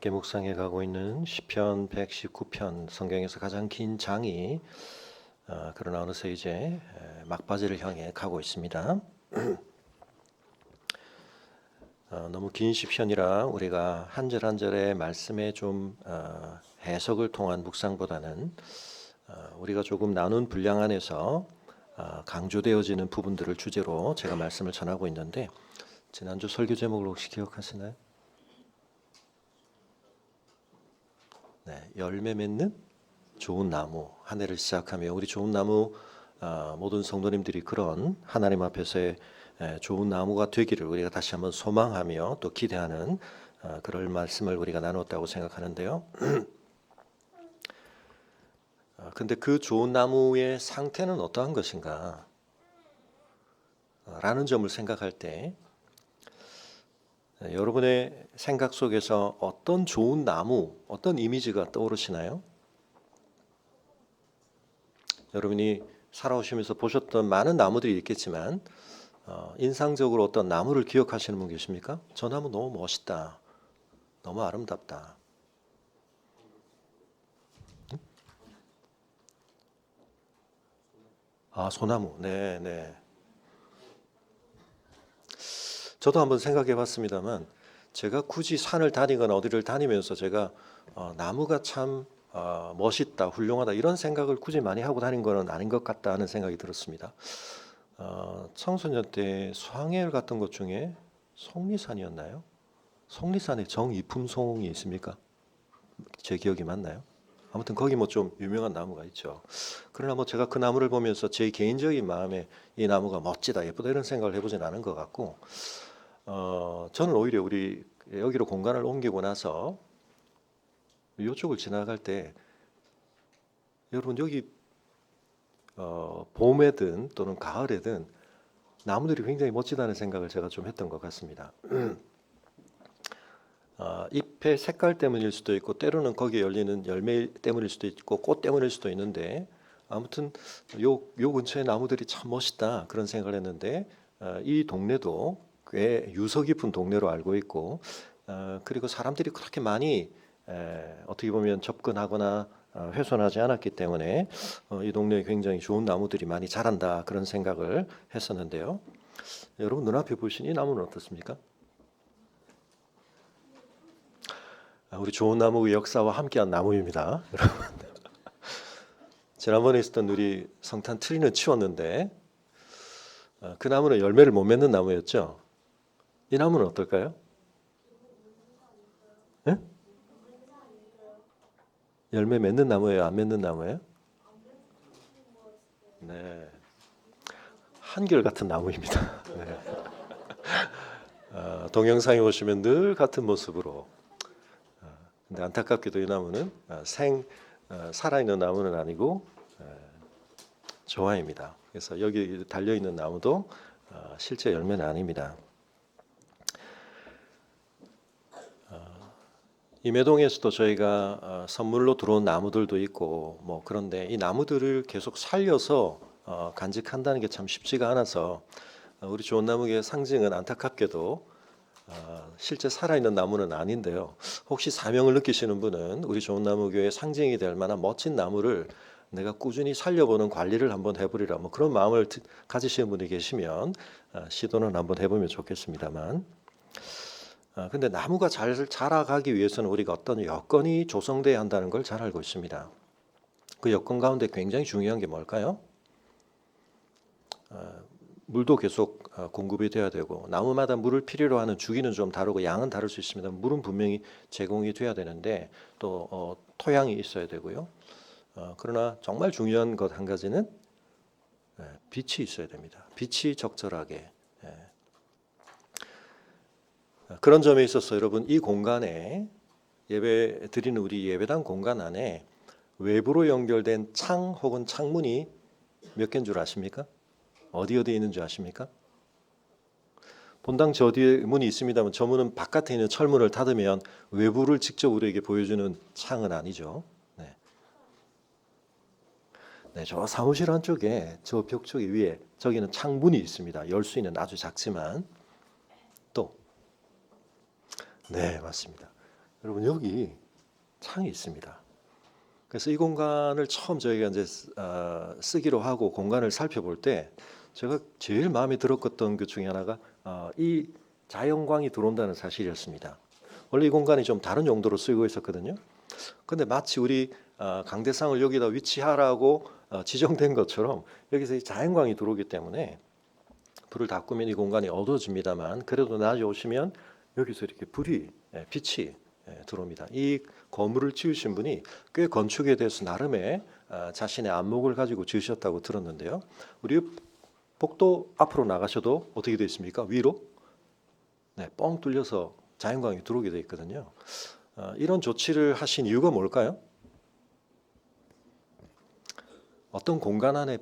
함께 묵상해 가고 있는 시편 119편 성경에서 가장 긴 장이 그러나 어느새 이제 막바지를 향해 가고 있습니다. 너무 긴 시편이라 우리가 한 절 한 절의 말씀에 좀 해석을 통한 묵상보다는 우리가 조금 나눈 분량 안에서 강조되어지는 부분들을 주제로 제가 말씀을 전하고 있는데 지난주 설교 제목을 혹시 기억하시나요? 네, 열매 맺는 좋은 나무 한 해를 시작하며 우리 좋은 나무 모든 성도님들이 그런 하나님 앞에서의 좋은 나무가 되기를 우리가 다시 한번 소망하며 또 기대하는 그럴 말씀을 우리가 나눴다고 생각하는데요. 근데 그 좋은 나무의 상태는 어떠한 것인가? 라는 점을 생각할 때 여러분의 생각 속에서 어떤 좋은 나무, 어떤 이미지가 떠오르시나요? 여러분이 살아오시면서 보셨던 많은 나무들이 있겠지만 인상적으로 어떤 나무를 기억하시는 분 계십니까? 저 나무 너무 멋있다. 너무 아름답다. 소나무. 네, 네. 저도 한번 생각해 봤습니다만 제가 굳이 산을 다니거나 어디를 다니면서 제가 나무가 참 멋있다, 훌륭하다 이런 생각을 굳이 많이 하고 다닌 거는 아닌 것 같다 하는 생각이 들었습니다. 청소년 때 수학여행 갔던 것 중에 속리산이었나요? 속리산에 정이품송이 있습니까? 제 기억이 맞나요? 아무튼 거기 뭐 좀 유명한 나무가 있죠. 그러나 뭐 제가 그 나무를 보면서 제 개인적인 마음에 이 나무가 멋지다, 예쁘다 이런 생각을 해보진 않은 것 같고 저는 오히려 우리 여기로 공간을 옮기고 나서 이쪽을 지나갈 때 여러분 여기 봄에든 또는 가을에든 나무들이 굉장히 멋지다는 생각을 제가 좀 했던 것 같습니다. 잎의 색깔 때문일 수도 있고 때로는 거기에 열리는 열매 때문일 수도 있고 꽃 때문일 수도 있는데 아무튼 요 근처에 나무들이 참 멋있다 그런 생각을 했는데 이 동네도 꽤 유서 깊은 동네로 알고 있고 그리고 사람들이 그렇게 많이 어떻게 보면 접근하거나 훼손하지 않았기 때문에 이 동네에 굉장히 좋은 나무들이 많이 자란다 그런 생각을 했었는데요. 여러분 눈앞에 보신 이 나무는 어떻습니까? 우리 좋은 나무의 역사와 함께한 나무입니다. 여러분. 지난번에 있었던 우리 성탄 트리는 치웠는데 그 나무는 열매를 못 맺는 나무였죠. 이 나무는 어떨까요? 예? 열매 맺는 나무예요? 안 맺는 나무예요? 네, 한결같은 나무입니다. 네. 동영상에 보시면 늘 같은 모습으로. 근데 안타깝게도 이 나무는 살아있는 나무는 아니고 조화입니다. 그래서 여기 달려 있는 나무도 실제 열매는 아닙니다. 임해동에서도 저희가 선물로 들어온 나무들도 있고 뭐 그런데 이 나무들을 계속 살려서 간직한다는 게 참 쉽지가 않아서 우리 좋은 나무의 상징은 안타깝게도 실제 살아있는 나무는 아닌데요. 혹시 사명을 느끼시는 분은 우리 좋은 나무 교회의 상징이 될 만한 멋진 나무를 내가 꾸준히 살려보는 관리를 한번 해보리라 뭐 그런 마음을 가지시는 분이 계시면 시도는 한번 해보면 좋겠습니다만 근데 나무가 잘 자라가기 위해서는 우리가 어떤 여건이 조성돼야 한다는 걸 잘 알고 있습니다. 그 여건 가운데 굉장히 중요한 게 뭘까요? 물도 계속 공급이 돼야 되고 나무마다 물을 필요로 하는 주기는 좀 다르고 양은 다를 수 있습니다. 물은 분명히 제공이 돼야 되는데 또 토양이 있어야 되고요. 그러나 정말 중요한 것 한 가지는 빛이 있어야 됩니다. 빛이 적절하게. 그런 점에 있어서 여러분 이 공간에 예배 드리는 우리 예배당 공간 안에 외부로 연결된 창 혹은 창문이 몇 개인 줄 아십니까? 어디 있는 줄 아십니까? 본당 저 뒤에 문이 있습니다만 저 문은 바깥에 있는 철문을 닫으면 외부를 직접 우리에게 보여주는 창은 아니죠. 네. 네, 저 사무실 한쪽에 저 벽 쪽에 위에 저기는 창문이 있습니다. 열 수 있는 아주 작지만 또 네, 맞습니다. 여러분 여기 창이 있습니다. 그래서 이 공간을 처음 저희가 이제 쓰기로 하고 공간을 살펴볼 때 제가 제일 마음에 들었던 것 중에 하나가 이 자연광이 들어온다는 사실이었습니다. 원래 이 공간이 좀 다른 용도로 쓰이고 있었거든요. 근데 마치 우리 강대상을 여기다 위치하라고 지정된 것처럼 여기서 이 자연광이 들어오기 때문에 불을 다 끄면 이 공간이 어두워집니다만 그래도 낮에 오시면 여기서 이렇게 빛이 들어옵니다. 이 건물을 지으신 분이 꽤 건축에 대해서 나름의 자신의 안목을 가지고 지으셨다고 들었는데요. 우리 복도 앞으로 나가셔도 어떻게 되어 있습니까? 위로 뻥 뚫려서 자연광이 들어오게 되어 있거든요. 이런 조치를 하신 이유가 뭘까요? 어떤 공간 안에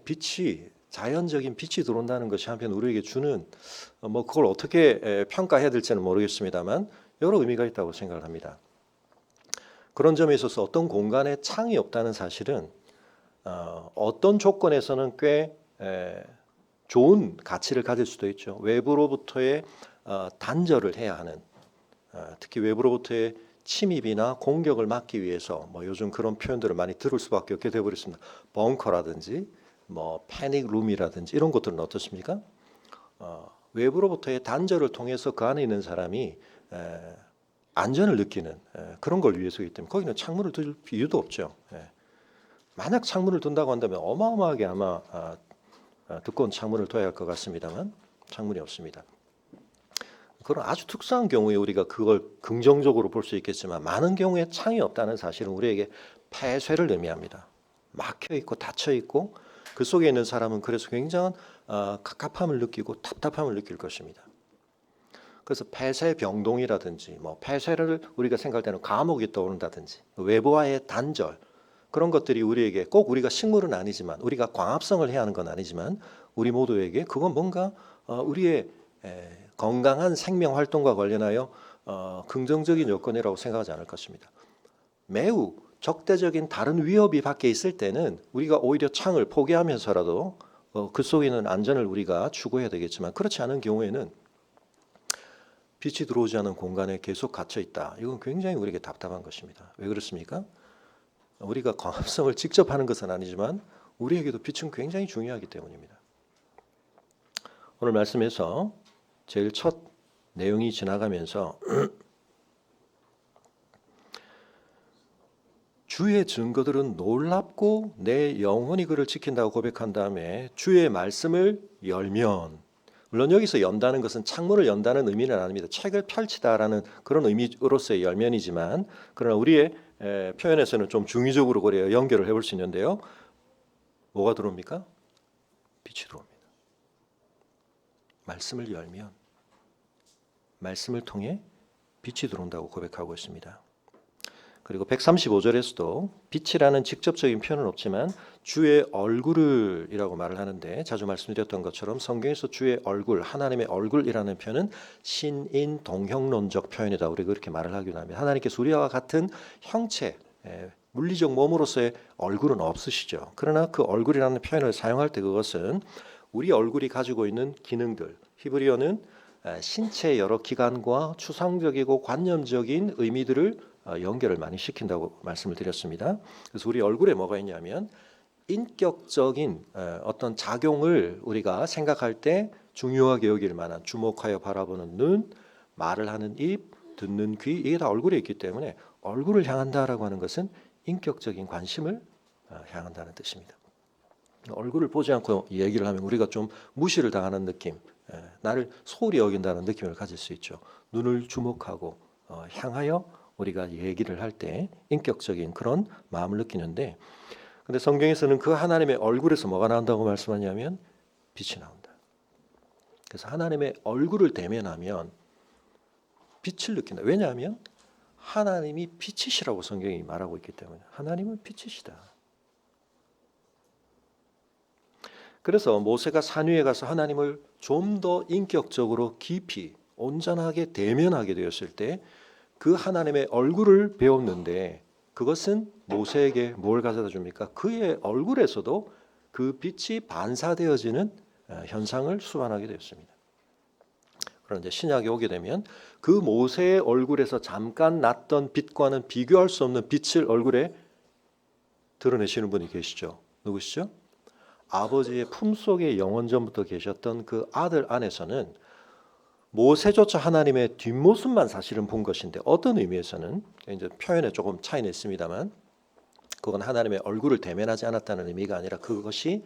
자연적인 빛이 들어온다는 것이 한편 우리에게 주는 그걸 어떻게 평가해야 될지는 모르겠습니다만 여러 의미가 있다고 생각을 합니다. 그런 점에 있어서 어떤 공간에 창이 없다는 사실은 어떤 조건에서는 꽤 좋은 가치를 가질 수도 있죠. 외부로부터의 단절을 해야 하는 특히 외부로부터의 침입이나 공격을 막기 위해서 요즘 그런 표현들을 많이 들을 수밖에 없게 되어버렸습니다. 벙커라든지 패닉 룸이라든지 이런 것들은 어떻습니까? 외부로부터의 단절을 통해서 그 안에 있는 사람이 안전을 느끼는 그런 걸 위해서이기 때문에 거기는 창문을 둘 이유도 없죠. 만약 창문을 둔다고 한다면 어마어마하게 아마 두꺼운 창문을 둬야 할 것 같습니다만 창문이 없습니다. 그런 아주 특수한 경우에 우리가 그걸 긍정적으로 볼 수 있겠지만 많은 경우에 창이 없다는 사실은 우리에게 폐쇄를 의미합니다. 막혀 있고 닫혀 있고 그 속에 있는 사람은 그래서 굉장한 갑갑함을 느끼고 답답함을 느낄 것입니다. 그래서 폐쇄병동이라든지 폐쇄를 우리가 생각할 때는 감옥이 떠오른다든지 외부와의 단절 그런 것들이 우리에게 꼭 우리가 식물은 아니지만 우리가 광합성을 해야 하는 건 아니지만 우리 모두에게 그건 뭔가 우리의 건강한 생명 활동과 관련하여 긍정적인 요건이라고 생각하지 않을 것입니다. 매우 적대적인 다른 위협이 밖에 있을 때는 우리가 오히려 창을 포기하면서라도 그 속에 있는 안전을 우리가 추구해야 되겠지만 그렇지 않은 경우에는 빛이 들어오지 않은 공간에 계속 갇혀 있다. 이건 굉장히 우리에게 답답한 것입니다. 왜 그렇습니까? 우리가 광합성을 직접 하는 것은 아니지만 우리에게도 빛은 굉장히 중요하기 때문입니다. 오늘 말씀에서 제일 첫 내용이 지나가면서 주의 증거들은 놀랍고 내 영혼이 그를 지킨다고 고백한 다음에 주의 말씀을 열면 물론 여기서 연다는 것은 창문을 연다는 의미는 아닙니다. 책을 펼치다라는 그런 의미로서의 열면이지만 그러나 우리의 표현에서는 좀 중의적으로 그래요. 연결을 해볼 수 있는데요. 뭐가 들어옵니까? 빛이 들어옵니다. 말씀을 열면 말씀을 통해 빛이 들어온다고 고백하고 있습니다. 그리고 135절에서도 빛이라는 직접적인 표현은 없지만 주의 얼굴이라고 말을 하는데 자주 말씀드렸던 것처럼 성경에서 주의 얼굴, 하나님의 얼굴이라는 표현은 신인 동형론적 표현이다. 우리가 그렇게 말을 하기도 합니다. 하나님께서 우리와 같은 형체, 물리적 몸으로서의 얼굴은 없으시죠. 그러나 그 얼굴이라는 표현을 사용할 때 그것은 우리 얼굴이 가지고 있는 기능들, 히브리어는 신체의 여러 기관과 추상적이고 관념적인 의미들을 연결을 많이 시킨다고 말씀을 드렸습니다. 그래서 우리 얼굴에 뭐가 있냐면 인격적인 어떤 작용을 우리가 생각할 때 중요하게 여길 만한 주목하여 바라보는 눈, 말을 하는 입, 듣는 귀 이게 다 얼굴에 있기 때문에 얼굴을 향한다라고 하는 것은 인격적인 관심을 향한다는 뜻입니다. 얼굴을 보지 않고 얘기를 하면 우리가 좀 무시를 당하는 느낌, 나를 소홀히 여긴다는 느낌을 가질 수 있죠. 눈을 주목하고 향하여 우리가 얘기를 할 때 인격적인 그런 마음을 느끼는데 근데 성경에서는 그 하나님의 얼굴에서 뭐가 나온다고 말씀하냐면 빛이 나온다. 그래서 하나님의 얼굴을 대면하면 빛을 느낀다. 왜냐하면 하나님이 빛이시라고 성경이 말하고 있기 때문에 하나님은 빛이시다. 그래서 모세가 산 위에 가서 하나님을 좀 더 인격적으로 깊이 온전하게 대면하게 되었을 때 그 하나님의 얼굴을 배웠는데 그것은 모세에게 뭘 가져다 줍니까? 그의 얼굴에서도 그 빛이 반사되어지는 현상을 수반하게 되었습니다. 그런 이제 신약에 오게 되면 그 모세의 얼굴에서 잠깐 났던 빛과는 비교할 수 없는 빛을 얼굴에 드러내시는 분이 계시죠. 누구시죠? 아버지의 품속에 영원전부터 계셨던 그 아들 안에서는 모세조차 하나님의 뒷모습만 사실은 본 것인데, 어떤 의미에서는 이제 표현에 조금 차이는 있습니다만 그건 하나님의 얼굴을 대면하지 않았다는 의미가 아니라 그것이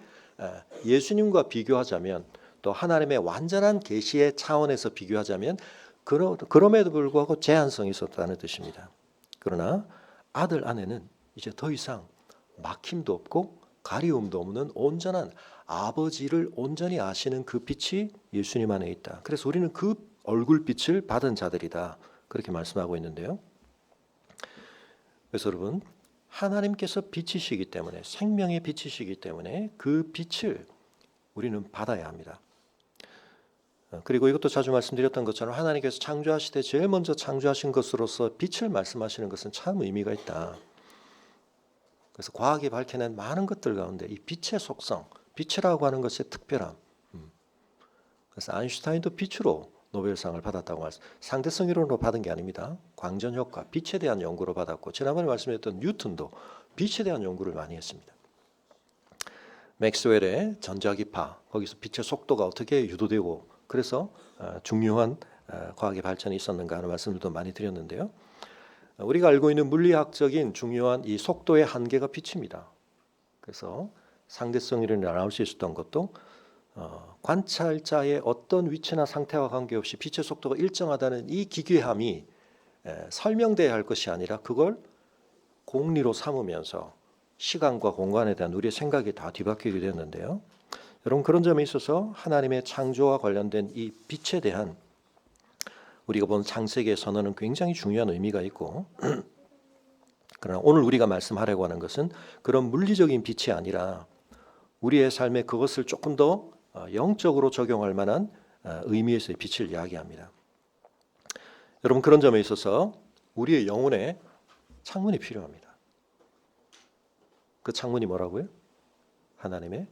예수님과 비교하자면, 또 하나님의 완전한 계시의 차원에서 비교하자면 그럼에도 불구하고 제한성이 있었다는 뜻입니다. 그러나 아들 안에는 이제 더 이상 막힘도 없고 가리움도 없는 온전한 아버지를 온전히 아시는 그 빛이 예수님 안에 있다. 그래서 우리는 그 얼굴빛을 받은 자들이다. 그렇게 말씀하고 있는데요. 그래서 여러분, 하나님께서 빛이시기 때문에, 생명의 빛이시기 때문에 그 빛을 우리는 받아야 합니다. 그리고 이것도 자주 말씀드렸던 것처럼 하나님께서 창조하시되 제일 먼저 창조하신 것으로서 빛을 말씀하시는 것은 참 의미가 있다. 그래서 과학이 밝혀낸 많은 것들 가운데 이 빛의 속성, 빛이라고 하는 것의 특별함. 그래서 아인슈타인도 빛으로 노벨상을 받았다고 말씀. 상대성 이론으로 받은 게 아닙니다. 광전 효과, 빛에 대한 연구로 받았고, 지난번에 말씀드렸던 뉴턴도 빛에 대한 연구를 많이 했습니다. 맥스웰의 전자기파, 거기서 빛의 속도가 어떻게 유도되고, 그래서 중요한 과학의 발전이 있었는가 하는 말씀들도 많이 드렸는데요. 우리가 알고 있는 물리학적인 중요한 이 속도의 한계가 빛입니다. 그래서 상대성 이론이 나올 수 있었던 것도 관찰자의 어떤 위치나 상태와 관계없이 빛의 속도가 일정하다는 이 기괴함이 설명돼야 할 것이 아니라 그걸 공리로 삼으면서 시간과 공간에 대한 우리의 생각이 다 뒤바뀌게 됐는데요. 여러분, 그런 점에 있어서 하나님의 창조와 관련된 이 빛에 대한 우리가 본 창세기의 선언은 굉장히 중요한 의미가 있고, 그러나 오늘 우리가 말씀하려고 하는 것은 그런 물리적인 빛이 아니라 우리의 삶에 그것을 조금 더 영적으로 적용할 만한 의미에서의 빛을 이야기합니다. 여러분, 그런 점에 있어서 우리의 영혼에 창문이 필요합니다. 그 창문이 뭐라고요? 하나님의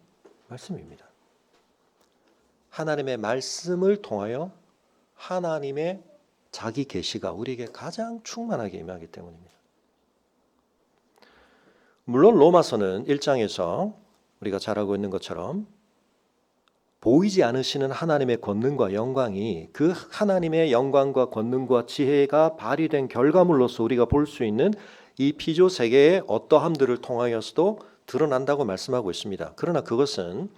말씀입니다. 하나님의 말씀을 통하여 하나님의 자기 계시가 우리에게 가장 충만하게 임하기 때문입니다. 물론 로마서는 1장에서 우리가 잘 알고 있는 것처럼 보이지 않으시는 하나님의 권능과 영광이 그 하나님의 영광과 권능과 지혜가 발휘된 결과물로서 우리가 볼 수 있는 이 피조 세계의 어떠함들을 통하여서도 드러난다고 말씀하고 있습니다. 그러나 그것은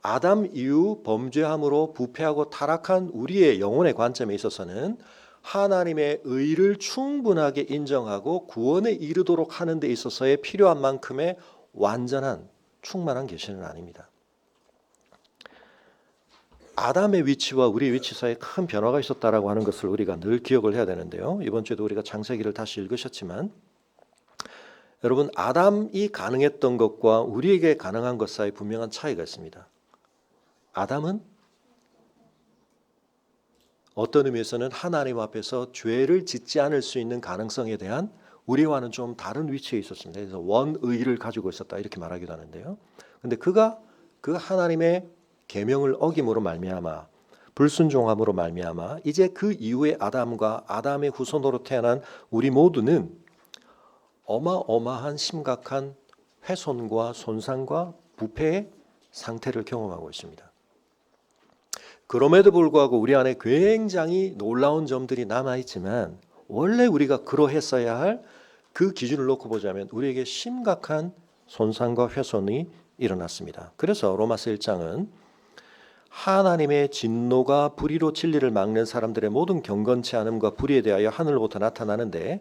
아담 이후 범죄함으로 부패하고 타락한 우리의 영혼의 관점에 있어서는 하나님의 의를 충분하게 인정하고 구원에 이르도록 하는 데 있어서의 필요한 만큼의 완전한 충만한 계시는 아닙니다. 아담의 위치와 우리의 위치 사이에 큰 변화가 있었다라고 하는 것을 우리가 늘 기억을 해야 되는데요. 이번 주에도 우리가 창세기를 다시 읽으셨지만, 여러분, 아담이 가능했던 것과 우리에게 가능한 것 사이에 분명한 차이가 있습니다. 아담은 어떤 의미에서는 하나님 앞에서 죄를 짓지 않을 수 있는 가능성에 대한 우리와는 좀 다른 위치에 있었습니다. 그래서 원의를 가지고 있었다 이렇게 말하기도 하는데요. 근데 그가 그 하나님의 계명을 어김으로 말미암아, 불순종함으로 말미암아 이제 그 이후의 아담과 아담의 후손으로 태어난 우리 모두는 어마어마한 심각한 훼손과 손상과 부패의 상태를 경험하고 있습니다. 그럼에도 불구하고 우리 안에 굉장히 놀라운 점들이 남아있지만, 원래 우리가 그러했어야 할 그 기준을 놓고 보자면 우리에게 심각한 손상과 훼손이 일어났습니다. 그래서 로마서 1장은 하나님의 진노가 불의로 진리를 막는 사람들의 모든 경건치 않음과 불의에 대하여 하늘로부터 나타나는데,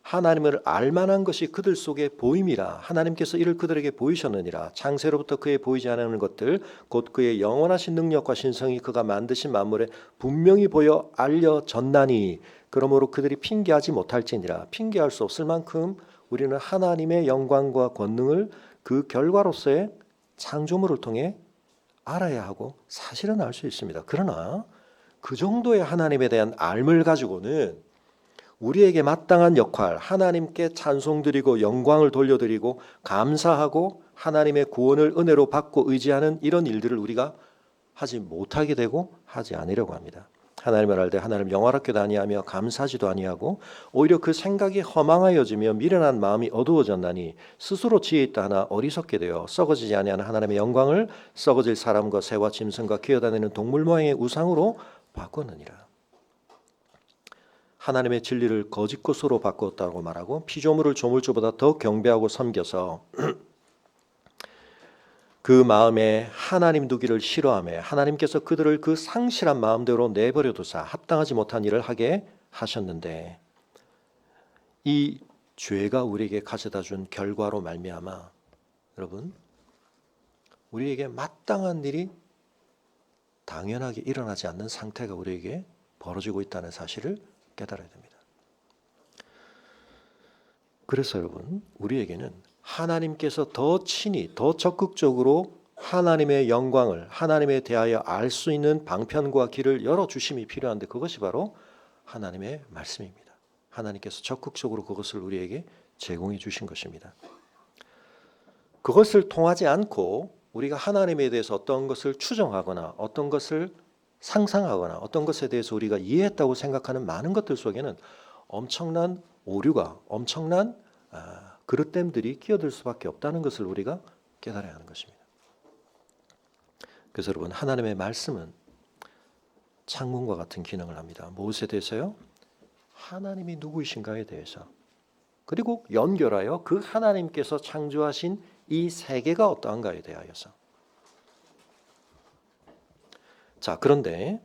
하나님을 알만한 것이 그들 속에 보임이라. 하나님께서 이를 그들에게 보이셨느니라. 창세로부터 그에 보이지 않는 것들 곧 그의 영원하신 능력과 신성이 그가 만드신 만물에 분명히 보여 알려졌나니, 그러므로 그들이 핑계하지 못할지니라. 핑계할 수 없을 만큼 우리는 하나님의 영광과 권능을 그 결과로서의 창조물을 통해 알아야 하고 사실은 알 수 있습니다. 그러나 그 정도의 하나님에 대한 알을 가지고는 우리에게 마땅한 역할, 하나님께 찬송드리고 영광을 돌려드리고 감사하고 하나님의 구원을 은혜로 받고 의지하는 이런 일들을 우리가 하지 못하게 되고 하지 않으려고 합니다. 하나님을 알 때 하나님 영화롭게도 아니하며 감사하지도 아니하고 오히려 그 생각이 허망하여지며 미련한 마음이 어두워졌나니 스스로 지혜 있다 하나 어리석게 되어 썩어지지 아니하는 하나님의 영광을 썩어질 사람과 새와 짐승과 기어다니는 동물 모양의 우상으로 바꾸느니라. 하나님의 진리를 거짓 것으로 바꾸었다고 말하고 피조물을 조물주보다 더 경배하고 섬겨서 그 마음에 하나님 두기를 싫어하며 하나님께서 그들을 그 상실한 마음대로 내버려 두사 합당하지 못한 일을 하게 하셨는데 이 죄가 우리에게 가져다 준 결과로 말미암아 여러분 우리에게 마땅한 일이 당연하게 일어나지 않는 상태가 우리에게 벌어지고 있다는 사실을 깨달아야 됩니다. 그래서 여러분 우리에게는 하나님께서 더 친히 더 적극적으로 하나님의 영광을 하나님에 대하여 알 수 있는 방편과 길을 열어주심이 필요한데 그것이 바로 하나님의 말씀입니다. 하나님께서 적극적으로 그것을 우리에게 제공해 주신 것입니다. 그것을 통하지 않고 우리가 하나님에 대해서 어떤 것을 추정하거나 어떤 것을 상상하거나 어떤 것에 대해서 우리가 이해했다고 생각하는 많은 것들 속에는 엄청난 오류가 엄청난 그릇됨들이 끼어들 수밖에 없다는 것을 우리가 깨달아야 하는 것입니다. 그래서 여러분 하나님의 말씀은 창문과 같은 기능을 합니다. 무엇에 대해서요? 하나님이 누구이신가에 대해서 그리고 연결하여 그 하나님께서 창조하신 이 세계가 어떠한가에 대하여서 자 그런데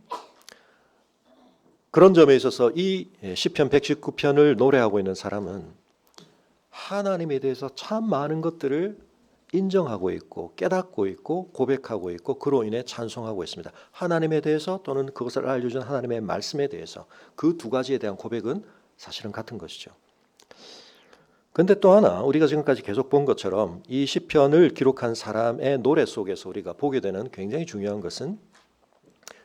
그런 점에 있어서 이 시편 119편을 노래하고 있는 사람은 하나님에 대해서 참 많은 것들을 인정하고 있고 깨닫고 있고 고백하고 있고 그로 인해 찬송하고 있습니다. 하나님에 대해서 또는 그것을 알려준 하나님의 말씀에 대해서 그 두 가지에 대한 고백은 사실은 같은 것이죠. 그런데 또 하나 우리가 지금까지 계속 본 것처럼 이 시편을 기록한 사람의 노래 속에서 우리가 보게 되는 굉장히 중요한 것은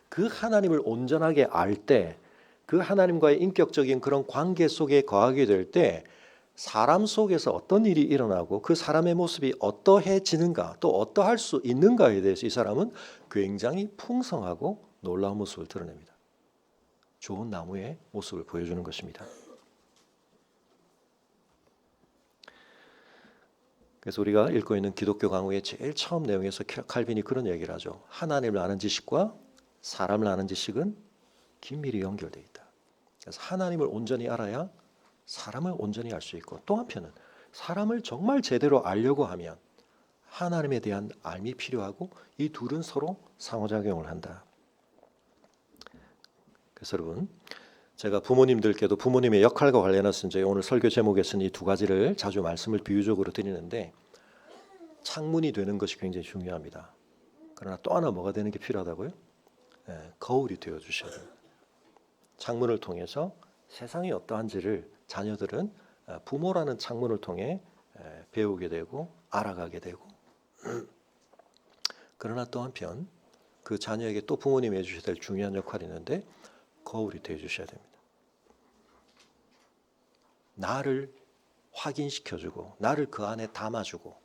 그 하나님을 온전하게 알 때 그 하나님과의 인격적인 그런 관계 속에 거하게 될 때 사람 속에서 어떤 일이 일어나고 그 사람의 모습이 어떠해지는가 또 어떠할 수 있는가에 대해서 이 사람은 굉장히 풍성하고 놀라운 모습을 드러냅니다. 좋은 나무의 모습을 보여주는 것입니다. 그래서 우리가 읽고 있는 기독교 강의의 제일 처음 내용에서 칼빈이 그런 얘기를 하죠. 하나님을 아는 지식과 사람을 아는 지식은 긴밀히 연결되어 있다. 그래서 하나님을 온전히 알아야 사람을 온전히 알 수 있고 또 한편은 사람을 정말 제대로 알려고 하면 하나님에 대한 알미 필요하고 이 둘은 서로 상호작용을 한다. 그래서 여러분 제가 부모님들께도 부모님의 역할과 관련해서 이제 오늘 설교 제목에서는 이 두 가지를 자주 말씀을 비유적으로 드리는데 창문이 되는 것이 굉장히 중요합니다. 그러나 또 하나 뭐가 되는 게 필요하다고요? 거울이 되어 주셔야 됩니다. 창문을 통해서 세상이 어떠한지를 자녀들은 부모라는 창문을 통해 배우게 되고 알아가게 되고 그러나 또 한편 그 자녀에게 또 부모님이 해주셔야 될 중요한 역할이 있는데 거울이 되어 주셔야 됩니다. 나를 확인시켜주고 나를 그 안에 담아주고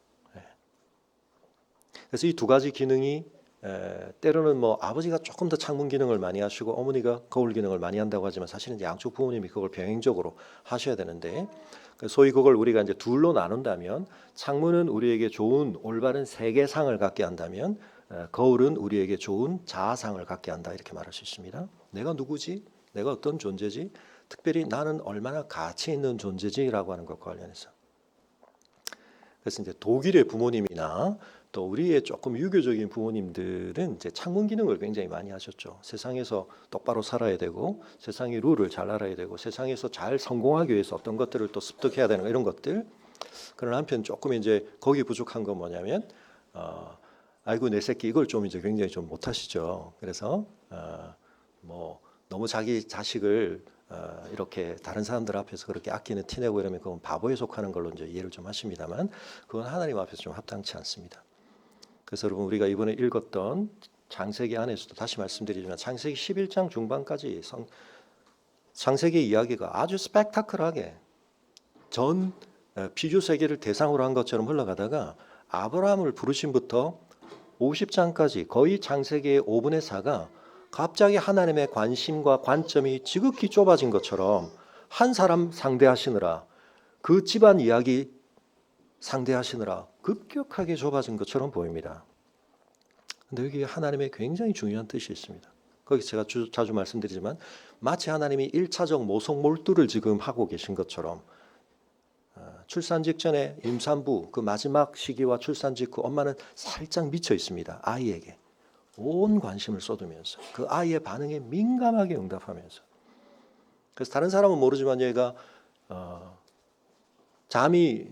그래서 이 두 가지 기능이 때로는 뭐 아버지가 조금 더 창문 기능을 많이 하시고 어머니가 거울 기능을 많이 한다고 하지만 사실은 양쪽 부모님이 그걸 병행적으로 하셔야 되는데 소위 그걸 우리가 이제 둘로 나눈다면 창문은 우리에게 좋은 올바른 세계상을 갖게 한다면 거울은 우리에게 좋은 자아상을 갖게 한다 이렇게 말할 수 있습니다. 내가 누구지? 내가 어떤 존재지? 특별히 나는 얼마나 가치 있는 존재지라고 하는 것과 관련해서 그래서 이제 독일의 부모님이나 또 우리의 조금 유교적인 부모님들은 이제 창문 기능을 굉장히 많이 하셨죠. 세상에서 똑바로 살아야 되고 세상의 룰을 잘 알아야 되고 세상에서 잘 성공하기 위해서 어떤 것들을 또 습득해야 되는 이런 것들. 그러나 한편 조금 이제 거기 부족한 건 뭐냐면 아이고 내 새끼 이걸 좀 이제 굉장히 좀 못하시죠. 그래서 뭐 너무 자기 자식을 이렇게 다른 사람들 앞에서 그렇게 아끼는 티내고 이러면 그건 바보에 속하는 걸로 이제 이해를 좀 하십니다만 그건 하나님 앞에서 좀 합당치 않습니다. 그래서 여러분 우리가 이번에 읽었던 창세기 안에서도 다시 말씀드리지만 창세기 11장 중반까지 창세기 이야기가 아주 스펙타클하게 전 피조 세계를 대상으로 한 것처럼 흘러가다가 아브라함을 부르심부터 50장까지 거의 창세기의 5분의 4가 갑자기 하나님의 관심과 관점이 지극히 좁아진 것처럼 한 사람 상대하시느라 그 집안 이야기 상대하시느라 급격하게 좁아진 것처럼 보입니다. 근데 여기 하나님의 굉장히 중요한 뜻이 있습니다. 거기 제가 자주 말씀드리지만 마치 하나님이 1차적 모성 몰두를 지금 하고 계신 것처럼 출산 직전에 임산부 그 마지막 시기와 출산 직후 엄마는 살짝 미쳐 있습니다. 아이에게 온 관심을 쏟으면서 그 아이의 반응에 민감하게 응답하면서 그래서 다른 사람은 모르지만 얘가 잠이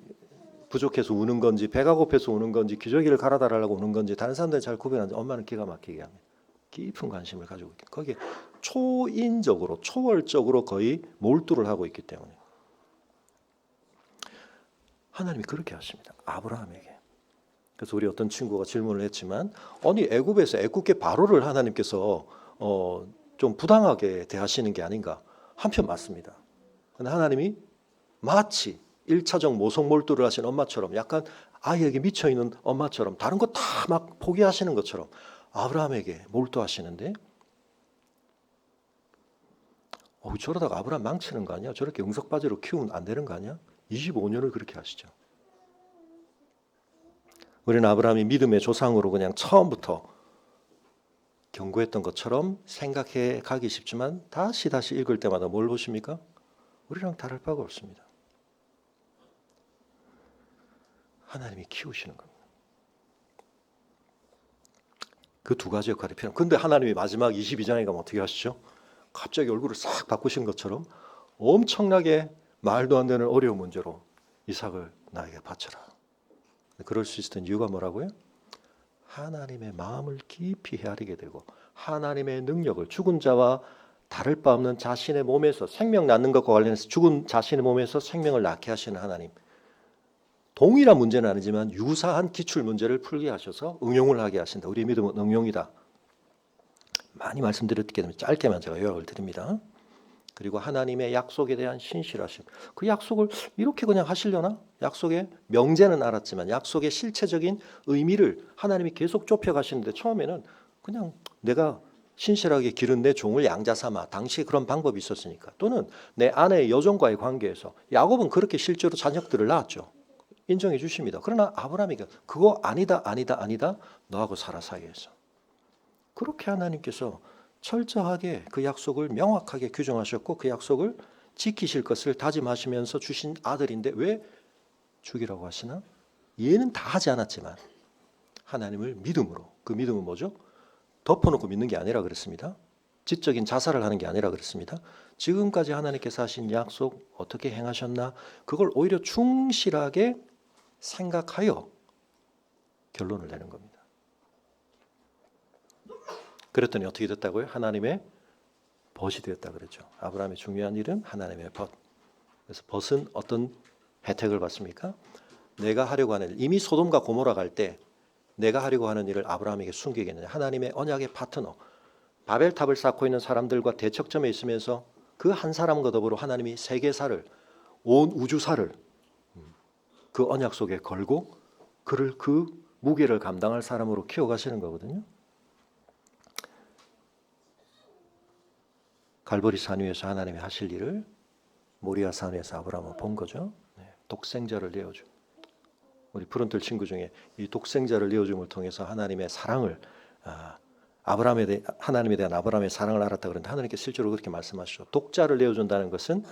부족해서 우는 건지 배가 고파서 우는 건지 기저귀를 갈아 달라고 우는 건지 다른 사람들은 잘 구별하는데 엄마는 기가 막히게 합니다. 깊은 관심을 가지고 있기 거기에 초인적으로 초월적으로 거의 몰두를 하고 있기 때문에 하나님이 그렇게 하십니다. 아브라함에게. 그래서 우리 어떤 친구가 질문을 했지만 아니 애굽에서 애굽계 바로를 하나님께서 좀 부당하게 대하시는 게 아닌가. 한편 맞습니다. 근데 하나님이 마치 1차적 모성 몰두를 하신 엄마처럼 약간 아이에게 미쳐있는 엄마처럼 다른 거 다 막 포기하시는 것처럼 아브라함에게 몰두하시는데 저러다가 아브라함 망치는 거 아니야? 저렇게 응석바지로 키우면 안 되는 거 아니야? 25년을 그렇게 하시죠. 우리는 아브라함이 믿음의 조상으로 그냥 처음부터 경고했던 것처럼 생각해 가기 쉽지만 다시 읽을 때마다 뭘 보십니까? 우리랑 다를 바가 없습니다. 하나님이 키우시는 겁니다. 그 두 가지 역할이 필요합니다. 근데 하나님이 마지막 22장에 가면 어떻게 하시죠? 갑자기 얼굴을 싹 바꾸신 것처럼 엄청나게 말도 안 되는 어려운 문제로 이삭을 나에게 바쳐라. 그럴 수 있었던 이유가 뭐라고요? 하나님의 마음을 깊이 헤아리게 되고 하나님의 능력을 죽은 자와 다를 바 없는 자신의 몸에서 생명 낳는 것과 관련해서 죽은 자신의 몸에서 생명을 낳게 하시는 하나님. 동일한 문제는 아니지만 유사한 기출 문제를 풀게 하셔서 응용을 하게 하신다. 우리의 믿음은 응용이다. 많이 말씀드렸기 때문에 짧게만 제가 요약을 드립니다. 그리고 하나님의 약속에 대한 신실하심. 그 약속을 이렇게 그냥 하시려나? 약속의 명제는 알았지만 약속의 실체적인 의미를 하나님이 계속 좁혀가시는데 처음에는 그냥 내가 신실하게 기른 내 종을 양자 삼아 당시에 그런 방법이 있었으니까 또는 내 아내의 여종과의 관계에서 야곱은 그렇게 실제로 자녀들을 낳았죠. 인정해 주십니다. 그러나 아브라함이 그거 아니다 너하고 살아 사이에서 그렇게 하나님께서 철저하게 그 약속을 명확하게 규정하셨고 그 약속을 지키실 것을 다짐하시면서 주신 아들인데 왜 죽이라고 하시나? 이해는 다 하지 않았지만 하나님을 믿음으로 그 믿음은 뭐죠? 덮어놓고 믿는 게 아니라 그랬습니다. 지적인 자살을 하는 게 아니라 그랬습니다. 지금까지 하나님께서 하신 약속 어떻게 행하셨나? 그걸 오히려 충실하게 생각하여 결론을 내는 겁니다. 그랬더니 어떻게 됐다고요? 하나님의 벗이 되었다 그랬죠. 아브라함의 중요한 일은 하나님의 벗. 그래서 벗은 어떤 혜택을 받습니까? 내가 하려고 하는 일, 이미 소돔과 고모라 갈 때 내가 하려고 하는 일을 아브라함에게 숨기겠느냐. 하나님의 언약의 파트너, 바벨탑을 쌓고 있는 사람들과 대척점에 있으면서 그 한 사람과 더불어 하나님이 세계사를, 온 우주사를 그 언약 속에 걸고 그를 그 무게를 감당할 사람으로 키워가시는 거거든요. 갈보리 산 위에서 하나님이 하실 일을 모리아 산 위에서 아브라함은 본 거죠. 독생자를 내어주. 우리 푸른틀 친구 중에 이 독생자를 내어줌을 통해서 하나님의 사랑을 하나님에 대한 아브라함의 사랑을 알았다 그러는데 하나님께 실제로 그렇게 말씀하시죠. 독자를 내어준다는 것은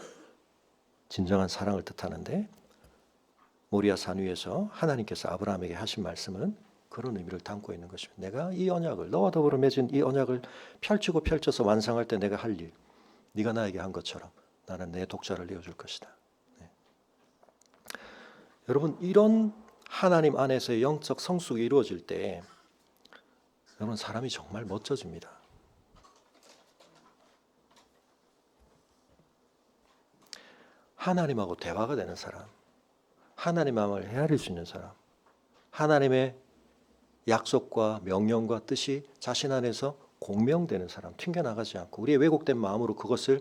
진정한 사랑을 뜻하는데 모리아 산 위에서 하나님께서 아브라함에게 하신 말씀은 그런 의미를 담고 있는 것입니다. 내가 이 언약을 너와 더불어 맺은 이 언약을 펼치고 펼쳐서 완성할 때 내가 할 일, 네가 나에게 한 것처럼 나는 내 독자를 내어줄 것이다. 네. 여러분 이런 하나님 안에서의 영적 성숙이 이루어질 때 여러분 사람이 정말 멋져집니다. 하나님하고 대화가 되는 사람, 하나님 마음을 헤아릴 수 있는 사람, 하나님의 약속과 명령과 뜻이 자신 안에서 공명되는 사람, 튕겨나가지 않고 우리의 왜곡된 마음으로 그것을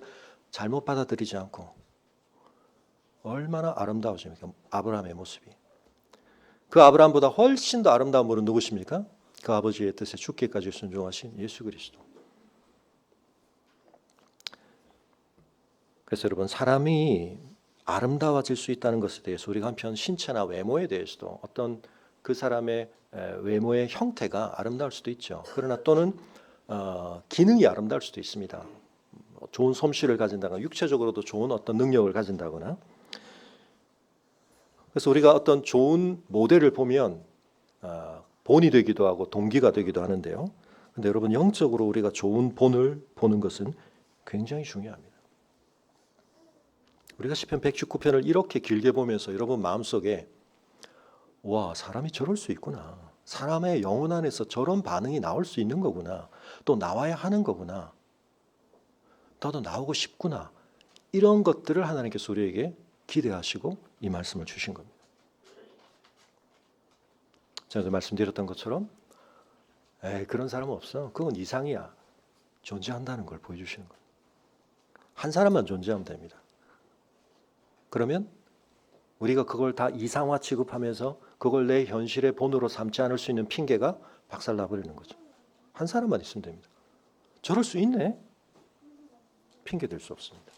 잘못 받아들이지 않고 얼마나 아름다우십니까? 아브라함의 모습이. 그 아브라함보다 훨씬 더 아름다운 분은 누구십니까? 그 아버지의 뜻에 죽기까지 순종하신 예수 그리스도. 그래서 여러분, 사람이 아름다워질 수 있다는 것에 대해서 우리가 한편 신체나 외모에 대해서도 어떤 그 사람의 외모의 형태가 아름다울 수도 있죠. 그러나 또는 기능이 아름다울 수도 있습니다. 좋은 솜씨를 가진다거나 육체적으로도 좋은 어떤 능력을 가진다거나. 그래서 우리가 어떤 좋은 모델을 보면 본이 되기도 하고 동기가 되기도 하는데요. 근데 여러분, 영적으로 우리가 좋은 본을 보는 것은 굉장히 중요합니다. 우리가 시편 119편을 이렇게 길게 보면서 여러분 마음속에 와, 사람이 저럴 수 있구나. 사람의 영혼 안에서 저런 반응이 나올 수 있는 거구나. 또 나와야 하는 거구나. 나도 나오고 싶구나. 이런 것들을 하나님께서 우리에게 기대하시고 이 말씀을 주신 겁니다. 제가 말씀드렸던 것처럼 그런 사람은 없어. 그건 이상이야. 존재한다는 걸 보여주시는 거예요. 한 사람만 존재하면 됩니다. 그러면 우리가 그걸 다 이상화 취급하면서 그걸 내 현실의 본으로 삼지 않을 수 있는 핑계가 박살나버리는 거죠. 한 사람만 있으면 됩니다. 저럴 수 있네. 핑계 댈 수 없습니다.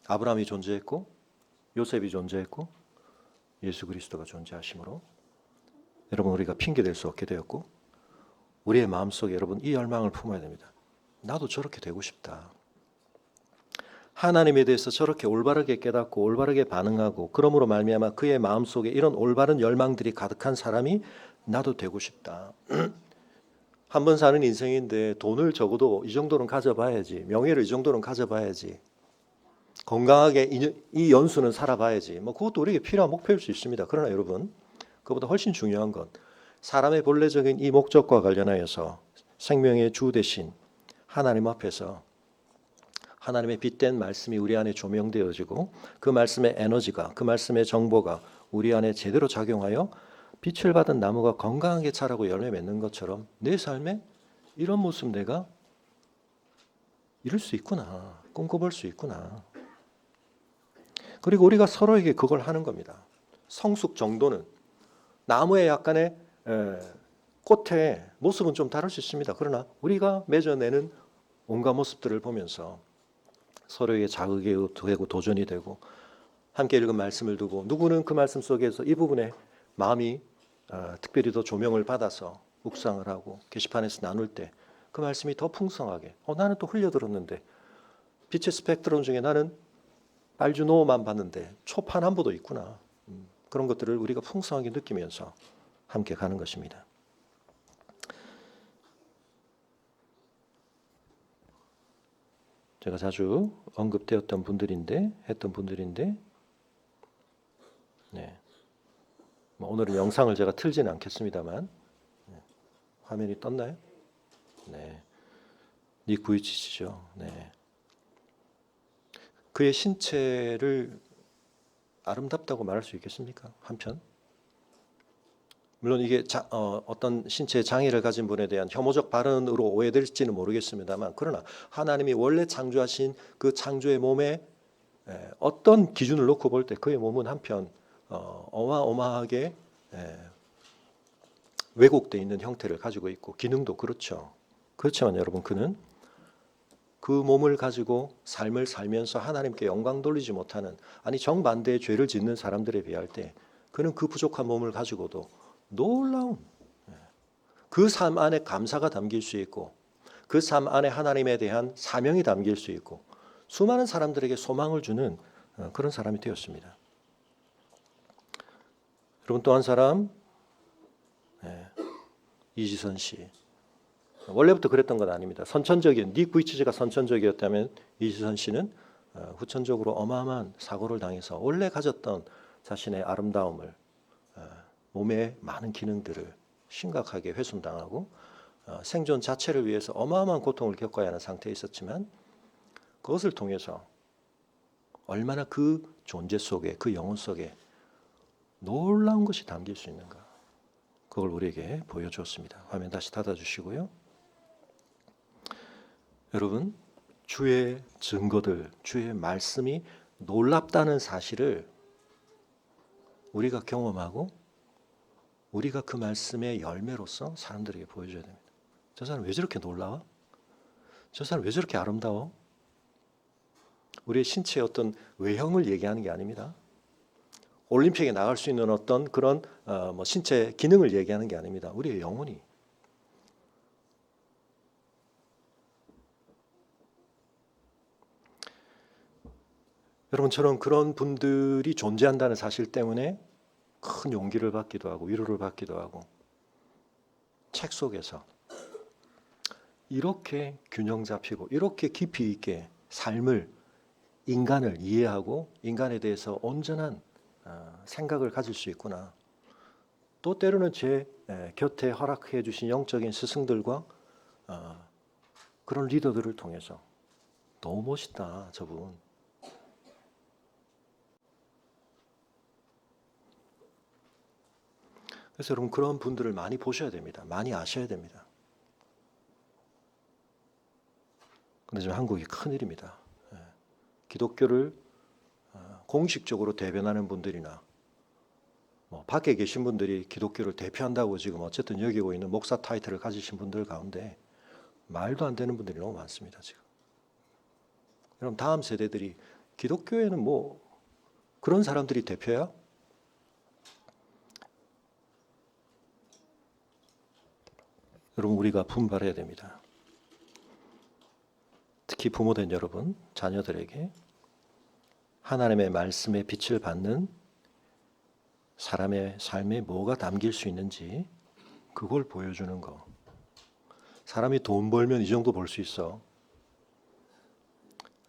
아브라함이 존재했고 요셉이 존재했고 예수 그리스도가 존재하심으로 여러분, 우리가 핑계 댈 수 없게 되었고 우리의 마음속에 여러분 이 열망을 품어야 됩니다. 나도 저렇게 되고 싶다. 하나님에 대해서 저렇게 올바르게 깨닫고 올바르게 반응하고 그러므로 말미암아 그의 마음속에 이런 올바른 열망들이 가득한 사람이 나도 되고 싶다. 한 번 사는 인생인데 돈을 적어도 이 정도는 가져봐야지. 명예를 이 정도는 가져봐야지. 건강하게 이 연수는 살아봐야지. 그것도 우리에게 필요한 목표일 수 있습니다. 그러나 여러분, 그보다 훨씬 중요한 건 사람의 본래적인 이 목적과 관련하여서 생명의 주 대신 하나님 앞에서 하나님의 빛된 말씀이 우리 안에 조명되어지고 그 말씀의 에너지가, 그 말씀의 정보가 우리 안에 제대로 작용하여 빛을 받은 나무가 건강하게 자라고 열매 맺는 것처럼 내 삶에 이런 모습 내가 이룰 수 있구나, 꿈꿔볼 수 있구나. 그리고 우리가 서로에게 그걸 하는 겁니다. 성숙 정도는 나무의 약간의 꽃의 모습은 좀 다를 수 있습니다. 그러나 우리가 맺어내는 온갖 모습들을 보면서 서로에게 자극이 되고 도전이 되고 함께 읽은 말씀을 두고 누구는 그 말씀 속에서 이 부분에 마음이 특별히 더 조명을 받아서 묵상을 하고 게시판에서 나눌 때 그 말씀이 더 풍성하게 나는 또 흘려들었는데 빛의 스펙트럼 중에 나는 빨주노만 봤는데 초파남보도 있구나. 그런 것들을 우리가 풍성하게 느끼면서 함께 가는 것입니다. 제가 자주 언급되었던 분들인데 네. 오늘은 영상을 제가 틀지는 않겠습니다만 화면이 떴나요? 네. 닉 부이치치죠. 네. 그의 신체를 아름답다고 말할 수 있겠습니까? 한편 물론 이게 어떤 신체 장애를 가진 분에 대한 혐오적 발언으로 오해될지는 모르겠습니다만 그러나 하나님이 원래 창조하신 그 창조의 몸에 어떤 기준을 놓고 볼 때 그의 몸은 한편 어마어마하게 왜곡되어 있는 형태를 가지고 있고 기능도 그렇죠. 그렇지만 여러분, 그는 그 몸을 가지고 삶을 살면서 하나님께 영광 돌리지 못하는, 아니 정반대의 죄를 짓는 사람들에 비할 때 그는 그 부족한 몸을 가지고도 놀라운 그 삶 안에 감사가 담길 수 있고 그 삶 안에 하나님에 대한 사명이 담길 수 있고 수많은 사람들에게 소망을 주는 그런 사람이 되었습니다. 여러분, 또 한 사람, 이지선 씨. 원래부터 그랬던 건 아닙니다. 선천적인 닉 부이치즈가 선천적이었다면 이지선 씨는 후천적으로 어마어마한 사고를 당해서 원래 가졌던 자신의 아름다움을, 몸의 많은 기능들을 심각하게 훼손당하고 생존 자체를 위해서 어마어마한 고통을 겪어야 하는 상태에 있었지만 그것을 통해서 얼마나 그 존재 속에, 그 영혼 속에 놀라운 것이 담길 수 있는가, 그걸 우리에게 보여주었습니다. 화면 다시 닫아주시고요. 여러분, 주의 증거들, 주의 말씀이 놀랍다는 사실을 우리가 경험하고 우리가 그 말씀의 열매로서 사람들에게 보여줘야 됩니다. 저 사람 왜 저렇게 놀라워? 저 사람 왜 저렇게 아름다워? 우리의 신체의 어떤 외형을 얘기하는 게 아닙니다. 올림픽에 나갈 수 있는 어떤 그런 신체 기능을 얘기하는 게 아닙니다. 우리의 영혼이. 여러분처럼 그런 분들이 존재한다는 사실 때문에 큰 용기를 받기도 하고 위로를 받기도 하고, 책 속에서 이렇게 균형 잡히고 이렇게 깊이 있게 삶을, 인간을 이해하고 인간에 대해서 온전한 생각을 가질 수 있구나. 또 때로는 제 곁에 허락해 주신 영적인 스승들과 그런 리더들을 통해서 너무 멋있다 저분. 그래서 여러분 그런 분들을 많이 보셔야 됩니다. 많이 아셔야 됩니다. 근데 지금 한국이 큰일입니다. 기독교를 공식적으로 대변하는 분들이나 밖에 계신 분들이 기독교를 대표한다고 지금 어쨌든 여기고 있는 목사 타이틀을 가지신 분들 가운데 말도 안 되는 분들이 너무 많습니다. 지금. 여러분 다음 세대들이 기독교에는 뭐 그런 사람들이 대표야? 여러분 우리가 분발해야 됩니다. 특히 부모된 여러분, 자녀들에게 하나님의 말씀의 빛을 받는 사람의 삶에 뭐가 담길 수 있는지 그걸 보여주는 거. 사람이 돈 벌면 이 정도 벌 수 있어.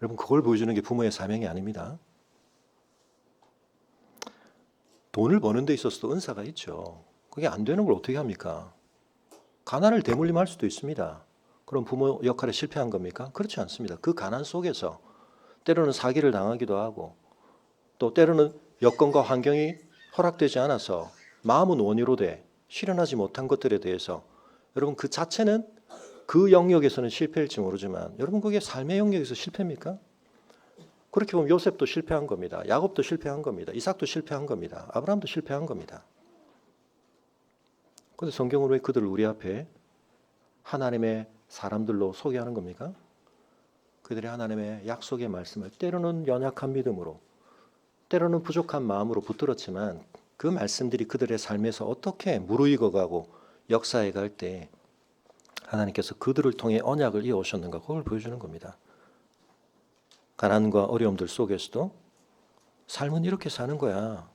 여러분 그걸 보여주는 게 부모의 사명이 아닙니다. 돈을 버는 데 있어서도 은사가 있죠. 그게 안 되는 걸 어떻게 합니까? 가난을 대물림할 수도 있습니다. 그럼 부모 역할에 실패한 겁니까? 그렇지 않습니다. 그 가난 속에서 때로는 사기를 당하기도 하고, 또 때로는 여건과 환경이 허락되지 않아서 마음은 원의로 돼 실현하지 못한 것들에 대해서 여러분 그 자체는 그 영역에서는 실패일지 모르지만 여러분 그게 삶의 영역에서 실패입니까? 그렇게 보면 요셉도 실패한 겁니다. 야곱도 실패한 겁니다. 이삭도 실패한 겁니다. 아브라함도 실패한 겁니다. 그런데 성경은 왜 그들을 우리 앞에 하나님의 사람들로 소개하는 겁니까? 그들이 하나님의 약속의 말씀을 때로는 연약한 믿음으로, 때로는 부족한 마음으로 붙들었지만 그 말씀들이 그들의 삶에서 어떻게 무르익어가고 역사해 갈 때 하나님께서 그들을 통해 언약을 이어오셨는가, 그걸 보여주는 겁니다. 가난과 어려움들 속에서도 삶은 이렇게 사는 거야.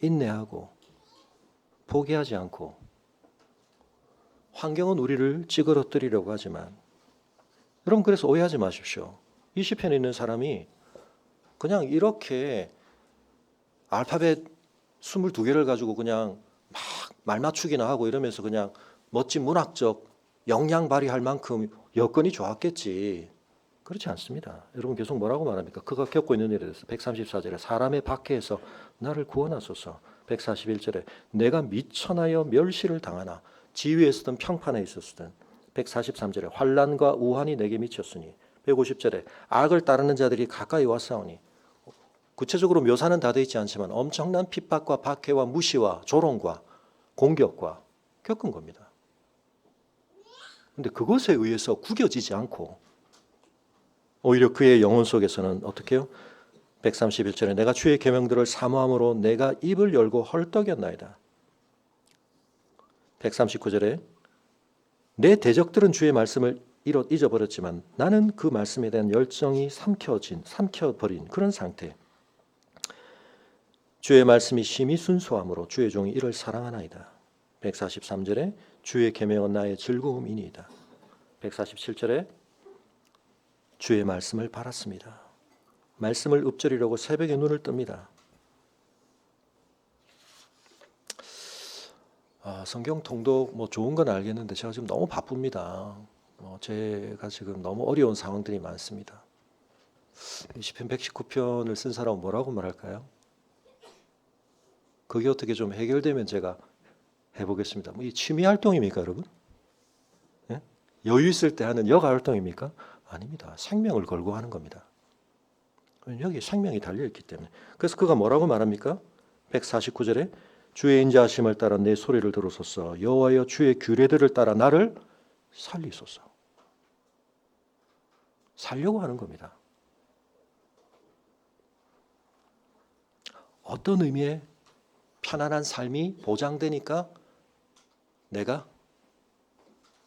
인내하고 포기하지 않고. 환경은 우리를 찌그러뜨리려고 하지만 여러분 그래서 오해하지 마십시오. 이 시편에 있는 사람이 그냥 이렇게 알파벳 22개를 가지고 그냥 막 말 맞추기나 하고 이러면서 그냥 멋진 문학적 역량 발휘할 만큼 여건이 좋았겠지. 그렇지 않습니다. 여러분 계속 뭐라고 말합니까? 그가 겪고 있는 일에 대해서 134절에 사람의 박해에서 나를 구원하소서. 141절에 내가 미천하여 멸시를 당하나 지위에서든 평판에 있었으든. 143절에 환난과 우환이 내게 미쳤으니. 150절에 악을 따르는 자들이 가까이 왔사오니. 구체적으로 묘사는 다 되어 있지 않지만 엄청난 핍박과 박해와 무시와 조롱과 공격과 겪은 겁니다. 그런데 그것에 의해서 구겨지지 않고 오히려 그의 영혼 속에서는 어떻게 해요? 131절에 내가 주의 계명들을 사모함으로 내가 입을 열고 헐떡였나이다. 139절에 내 대적들은 주의 말씀을 잊어버렸지만 나는 그 말씀에 대한 열정이 삼켜버린 그런 상태. 주의 말씀이 심히 순수함으로 주의 종이 이를 사랑하나이다. 143절에 주의 계명은 나의 즐거움이니이다. 147절에 주의 말씀을 바랐습니다. 말씀을 읊조리려고 새벽에 눈을 뜹니다. 성경 통독 좋은 건 알겠는데 제가 지금 너무 바쁩니다. 제가 지금 너무 어려운 상황들이 많습니다. 시편 119편을 쓴 사람은 뭐라고 말할까요? 그게 어떻게 좀 해결되면 제가 해보겠습니다. 이 취미 활동입니까, 여러분? 예? 여유 있을 때 하는 여가 활동입니까? 아닙니다. 생명을 걸고 하는 겁니다. 여기 생명이 달려있기 때문에. 그래서 그가 뭐라고 말합니까? 149절에 주의 인자하심을 따라 내 소리를 들으소서. 여호와여 주의 규례들을 따라 나를 살리소서. 살려고 하는 겁니다. 어떤 의미의 편안한 삶이 보장되니까 내가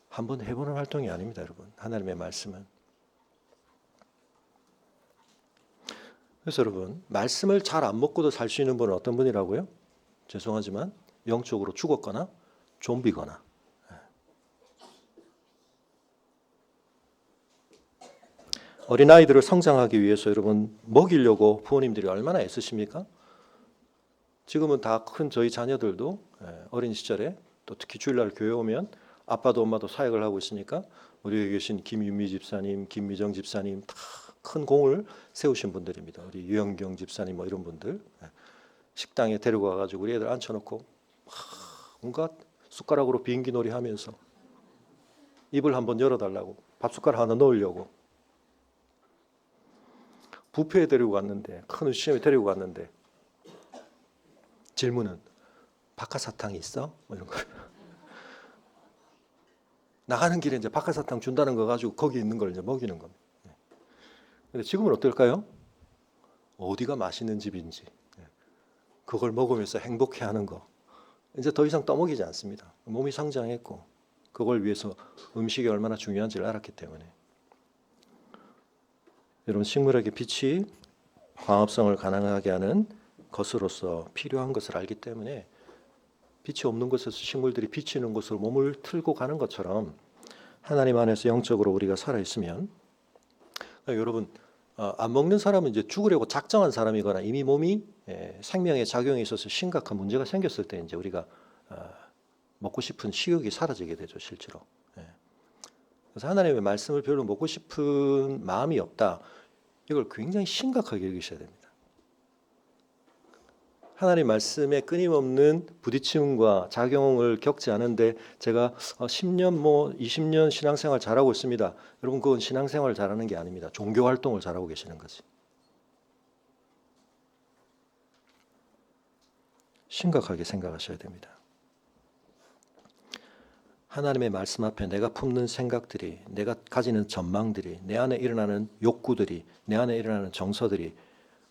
한번 해보는 활동이 아닙니다, 여러분. 하나님의 말씀은. 그래서 여러분, 말씀을 잘 안 먹고도 살 수 있는 분은 어떤 분이라고요? 죄송하지만 영적으로 죽었거나 좀비거나. 어린아이들을 성장하기 위해서 여러분 먹이려고 부모님들이 얼마나 애쓰십니까? 지금은 다 큰 저희 자녀들도 어린 시절에 또 특히 주일날 교회 오면 아빠도 엄마도 사역을 하고 있으니까 우리 여기 계신 김윤미 집사님, 김미정 집사님 다 큰 공을 세우신 분들입니다. 우리 유영경 집사님 뭐 이런 분들 식당에 데리고 와가지고 우리 애들 앉혀놓고 온갖 숟가락으로 비행기 놀이 하면서 입을 한번 열어달라고 밥숟가락 하나 넣으려고 뷔페에 데리고 갔는데 큰 음식점에 데리고 갔는데 질문은 박하사탕이 있어? 뭐 이런 거. 나가는 길에 이제 박하사탕 준다는 거 가지고 거기 있는 걸 이제 먹이는 겁니다. 근데 지금은 어떨까요? 어디가 맛있는 집인지 그걸 먹으면서 행복해하는 거 이제 더 이상 떠먹이지 않습니다. 몸이 성장했고 그걸 위해서 음식이 얼마나 중요한지를 알았기 때문에. 여러분 식물에게 빛이 광합성을 가능하게 하는 것으로서 필요한 것을 알기 때문에 빛이 없는 곳에서 식물들이 빛이 있는 곳으로 몸을 틀고 가는 것처럼 하나님 안에서 영적으로 우리가 살아있으면 여러분 안 먹는 사람은 이제 죽으려고 작정한 사람이거나 이미 몸이 생명의 작용에 있어서 심각한 문제가 생겼을 때 이제 우리가 먹고 싶은 식욕이 사라지게 되죠, 실제로. 그래서 하나님의 말씀을 별로 먹고 싶은 마음이 없다. 이걸 굉장히 심각하게 여기셔야 됩니다. 하나님 말씀에 끊임없는 부딪힘과 작용을 겪지 않은데 제가 10년 뭐 20년 신앙생활 잘하고 있습니다. 여러분 그건 신앙생활 잘하는 게 아닙니다. 종교 활동을 잘하고 계시는 거지. 심각하게 생각하셔야 됩니다. 하나님의 말씀 앞에 내가 품는 생각들이, 내가 가지는 전망들이, 내 안에 일어나는 욕구들이, 내 안에 일어나는 정서들이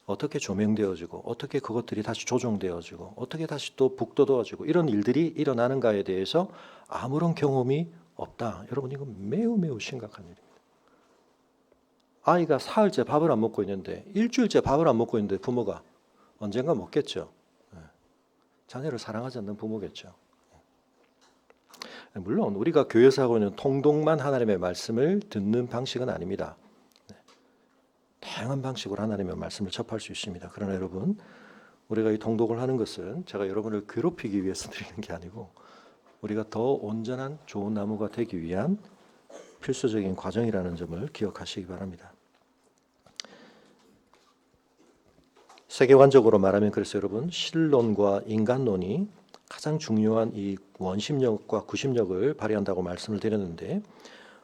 어떻게 조명되어지고 어떻게 그것들이 다시 조정되어지고 어떻게 다시 또 북돋워지고 이런 일들이 일어나는가에 대해서 아무런 경험이 없다. 여러분 이건 매우 매우 심각한 일입니다. 아이가 사흘째 밥을 안 먹고 있는데 일주일째 밥을 안 먹고 있는데 부모가 언젠가 먹겠죠. 자녀를 사랑하지 않는 부모겠죠. 물론 우리가 교회에서 하고 있는 통독만 하나님의 말씀을 듣는 방식은 아닙니다. 다양한 방식으로 하나님의 말씀을 접할 수 있습니다. 그러나 여러분 우리가 이 통독을 하는 것은 제가 여러분을 괴롭히기 위해서 드리는 게 아니고 우리가 더 온전한 좋은 나무가 되기 위한 필수적인 과정이라는 점을 기억하시기 바랍니다. 세계관적으로 말하면 그래서 여러분 신론과 인간론이 가장 중요한 이 원심력과 구심력을 발휘한다고 말씀을 드렸는데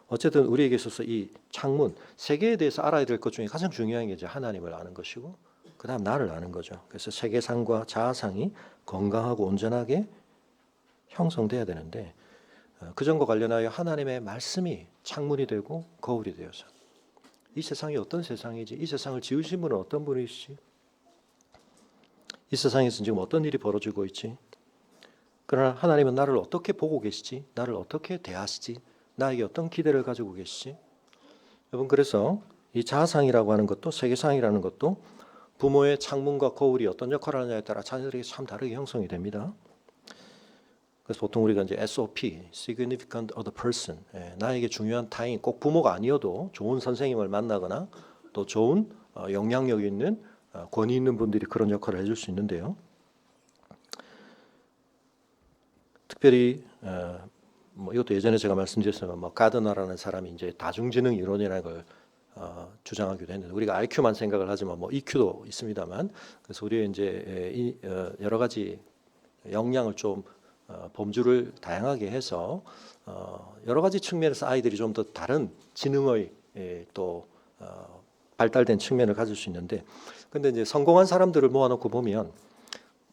어쨌든 우리에게 있어서 이 창문, 세계에 대해서 알아야 될 것 중에 가장 중요한 게 이제 하나님을 아는 것이고 그 다음 나를 아는 거죠. 그래서 세계상과 자아상이 건강하고 온전하게 형성돼야 되는데 그 점과 관련하여 하나님의 말씀이 창문이 되고 거울이 되어서 이 세상이 어떤 세상이지, 이 세상을 지으신 분은 어떤 분이시지, 이 세상에서 지금 어떤 일이 벌어지고 있지, 그러나 하나님은 나를 어떻게 보고 계시지, 나를 어떻게 대하시지, 나에게 어떤 기대를 가지고 계시지. 여러분 그래서 이 자아상이라고 하는 것도 세계상이라는 것도 부모의 창문과 거울이 어떤 역할을 하느냐에 따라 자녀들에게 참 다르게 형성이 됩니다. 그래서 보통 우리가 이제 SOP, Significant Other Person, 나에게 중요한 타인, 꼭 부모가 아니어도 좋은 선생님을 만나거나 또 좋은 영향력 있는 권위 있는 분들이 그런 역할을 해줄 수 있는데요. 특별히 뭐 이것도 예전에 제가 말씀드렸지만 뭐 가드너라는 사람이 이제 다중지능 이론이라는 걸 주장하기도 했는데 우리가 IQ만 생각을 하지만 뭐 EQ도 있습니다만 그래서 우리 이제 여러 가지 역량을 좀 범주를 다양하게 해서 여러 가지 측면에서 아이들이 좀 더 다른 지능의 또 발달된 측면을 가질 수 있는데 근데 이제 성공한 사람들을 모아놓고 보면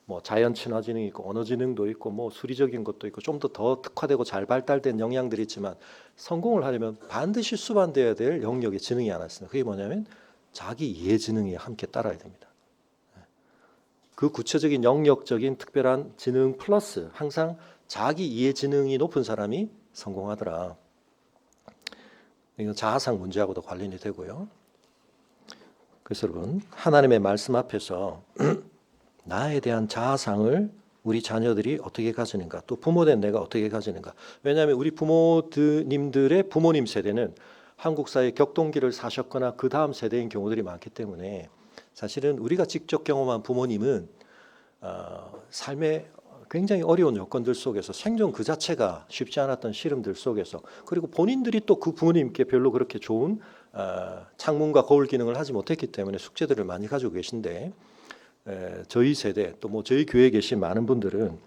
뭐 자연 친화 지능이 있고 언어 지능도 있고 뭐 수리적인 것도 있고 좀 더 특화되고 잘 발달된 역량들이 있지만 성공을 하려면 반드시 수반돼야 될 영역의 지능이 하나 있습니다. 그게 뭐냐면 자기 이해 지능이 함께 따라야 됩니다. 그 구체적인 영역적인 특별한 지능 플러스 항상 자기 이해 지능이 높은 사람이 성공하더라. 이건 자아상 문제하고도 관련이 되고요. 그래서 여러분, 하나님의 말씀 앞에서 나에 대한 자아상을 우리 자녀들이 어떻게 가지는가, 또 부모된 내가 어떻게 가지는가. 왜냐하면 우리 부모님들의 부모님 세대는 한국 사회 격동기를 사셨거나 그 다음 세대인 경우들이 많기 때문에 사실은 우리가 직접 경험한 부모님은 삶의 굉장히 어려운 여건들 속에서 생존 그 자체가 쉽지 않았던 시름들 속에서, 그리고 본인들이 또 그 부모님께 별로 그렇게 좋은 창문과 거울 기능을 하지 못했기 때문에 숙제들을 많이 가지고 계신데, 저희 세대 또 뭐 저희 교회에 계신 많은 분들은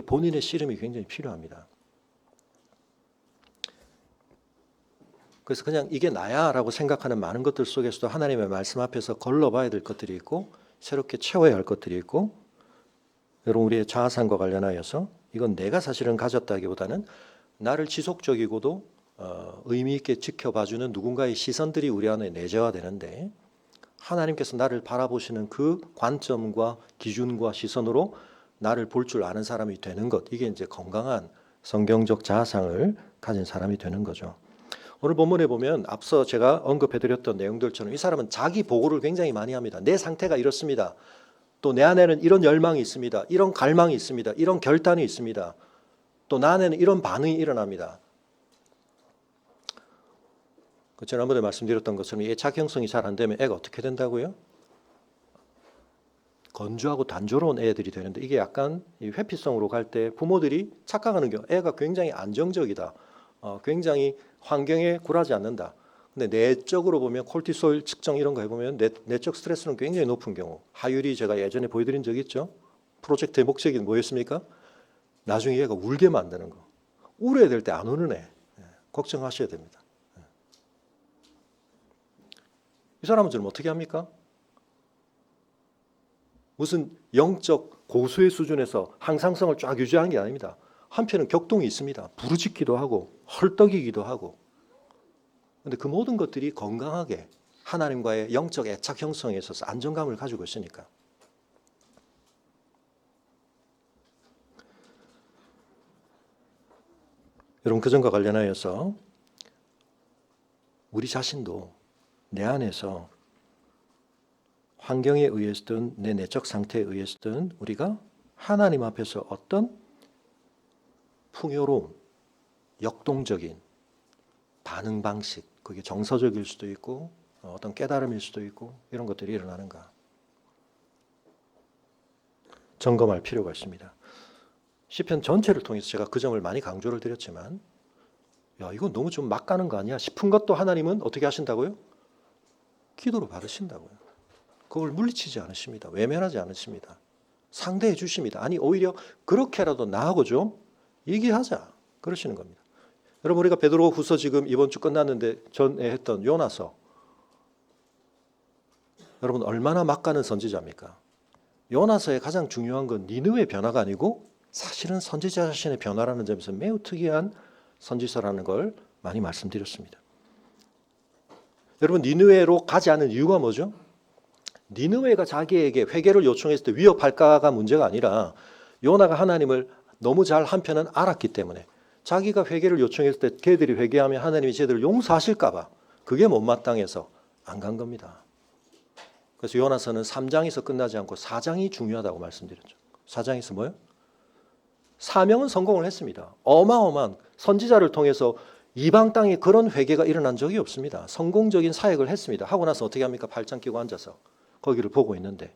본인의 씨름이 굉장히 필요합니다. 그래서 그냥 이게 나야라고 생각하는 많은 것들 속에서도 하나님의 말씀 앞에서 걸러봐야 될 것들이 있고 새롭게 채워야 할 것들이 있고, 여러분 우리의 자아상과 관련하여서 이건 내가 사실은 가졌다기보다는 나를 지속적이고도 의미 있게 지켜봐주는 누군가의 시선들이 우리 안에 내재화되는데, 하나님께서 나를 바라보시는 그 관점과 기준과 시선으로 나를 볼 줄 아는 사람이 되는 것, 이게 이제 건강한 성경적 자아상을 가진 사람이 되는 거죠. 오늘 본문에 보면 앞서 제가 언급해드렸던 내용들처럼 이 사람은 자기 보고를 굉장히 많이 합니다. 내 상태가 이렇습니다. 또 내 안에는 이런 열망이 있습니다. 이런 갈망이 있습니다. 이런 결단이 있습니다. 또 내 안에는 이런 반응이 일어납니다. 지난번에 말씀드렸던 것처럼 애착 형성이 잘 안 되면 애가 어떻게 된다고요? 건조하고 단조로운 애들이 되는데, 이게 약간 회피성으로 갈 때 부모들이 착각하는 경우, 애가 굉장히 안정적이다, 굉장히 환경에 굴하지 않는다. 근데 내적으로 보면 콜티솔 측정 이런 거 해보면 내적 스트레스는 굉장히 높은 경우, 하율이 제가 예전에 보여드린 적 있죠. 프로젝트의 목적이 뭐였습니까? 나중에 얘가 울게 만드는 거. 울어야 될 때 안 우는 애, 걱정하셔야 됩니다. 이 사람은 좀 어떻게 합니까? 무슨 영적 고수의 수준에서 항상성을 쫙 유지하는 게 아닙니다. 한편은 격동이 있습니다. 부르짖기도 하고 헐떡이기도 하고. 그런데 그 모든 것들이 건강하게 하나님과의 영적 애착 형성에 있어서 안정감을 가지고 있으니까. 여러분, 그 점과 관련하여서 우리 자신도 내 안에서 환경에 의해서든 내 내적 상태에 의해서든 우리가 하나님 앞에서 어떤 풍요로운 역동적인 반응 방식, 그게 정서적일 수도 있고 어떤 깨달음일 수도 있고 이런 것들이 일어나는가 점검할 필요가 있습니다. 시편 전체를 통해서 제가 그 점을 많이 강조를 드렸지만, 야, 이건 너무 좀 막 가는 거 아니야 싶은 것도 하나님은 어떻게 하신다고요? 기도로 받으신다고요. 그걸 물리치지 않으십니다. 외면하지 않으십니다. 상대해 주십니다. 아니, 오히려 그렇게라도 나하고 좀 얘기하자, 그러시는 겁니다. 여러분, 우리가 베드로후서 지금 이번 주 끝났는데 전에 했던 요나서, 여러분 얼마나 막 가는 선지자입니까? 요나서의 가장 중요한 건 니느웨의 변화가 아니고 사실은 선지자 자신의 변화라는 점에서 매우 특이한 선지서라는 걸 많이 말씀드렸습니다. 여러분, 니느웨로 가지 않은 이유가 뭐죠? 니느웨가 자기에게 회개를 요청했을 때 위협할까가 문제가 아니라 요나가 하나님을 너무 잘 한편은 알았기 때문에, 자기가 회개를 요청했을 때 걔들이 회개하면 하나님이 쟤들을 용서하실까 봐 그게 못마땅해서 안 간 겁니다. 그래서 요나서는 3장에서 끝나지 않고 4장이 중요하다고 말씀드렸죠. 4장에서 뭐예요? 사명은 성공을 했습니다. 어마어마한 선지자를 통해서 이방 땅에 그런 회개가 일어난 적이 없습니다. 성공적인 사역을 했습니다. 하고 나서 어떻게 합니까? 팔짱 끼고 앉아서 거기를 보고 있는데,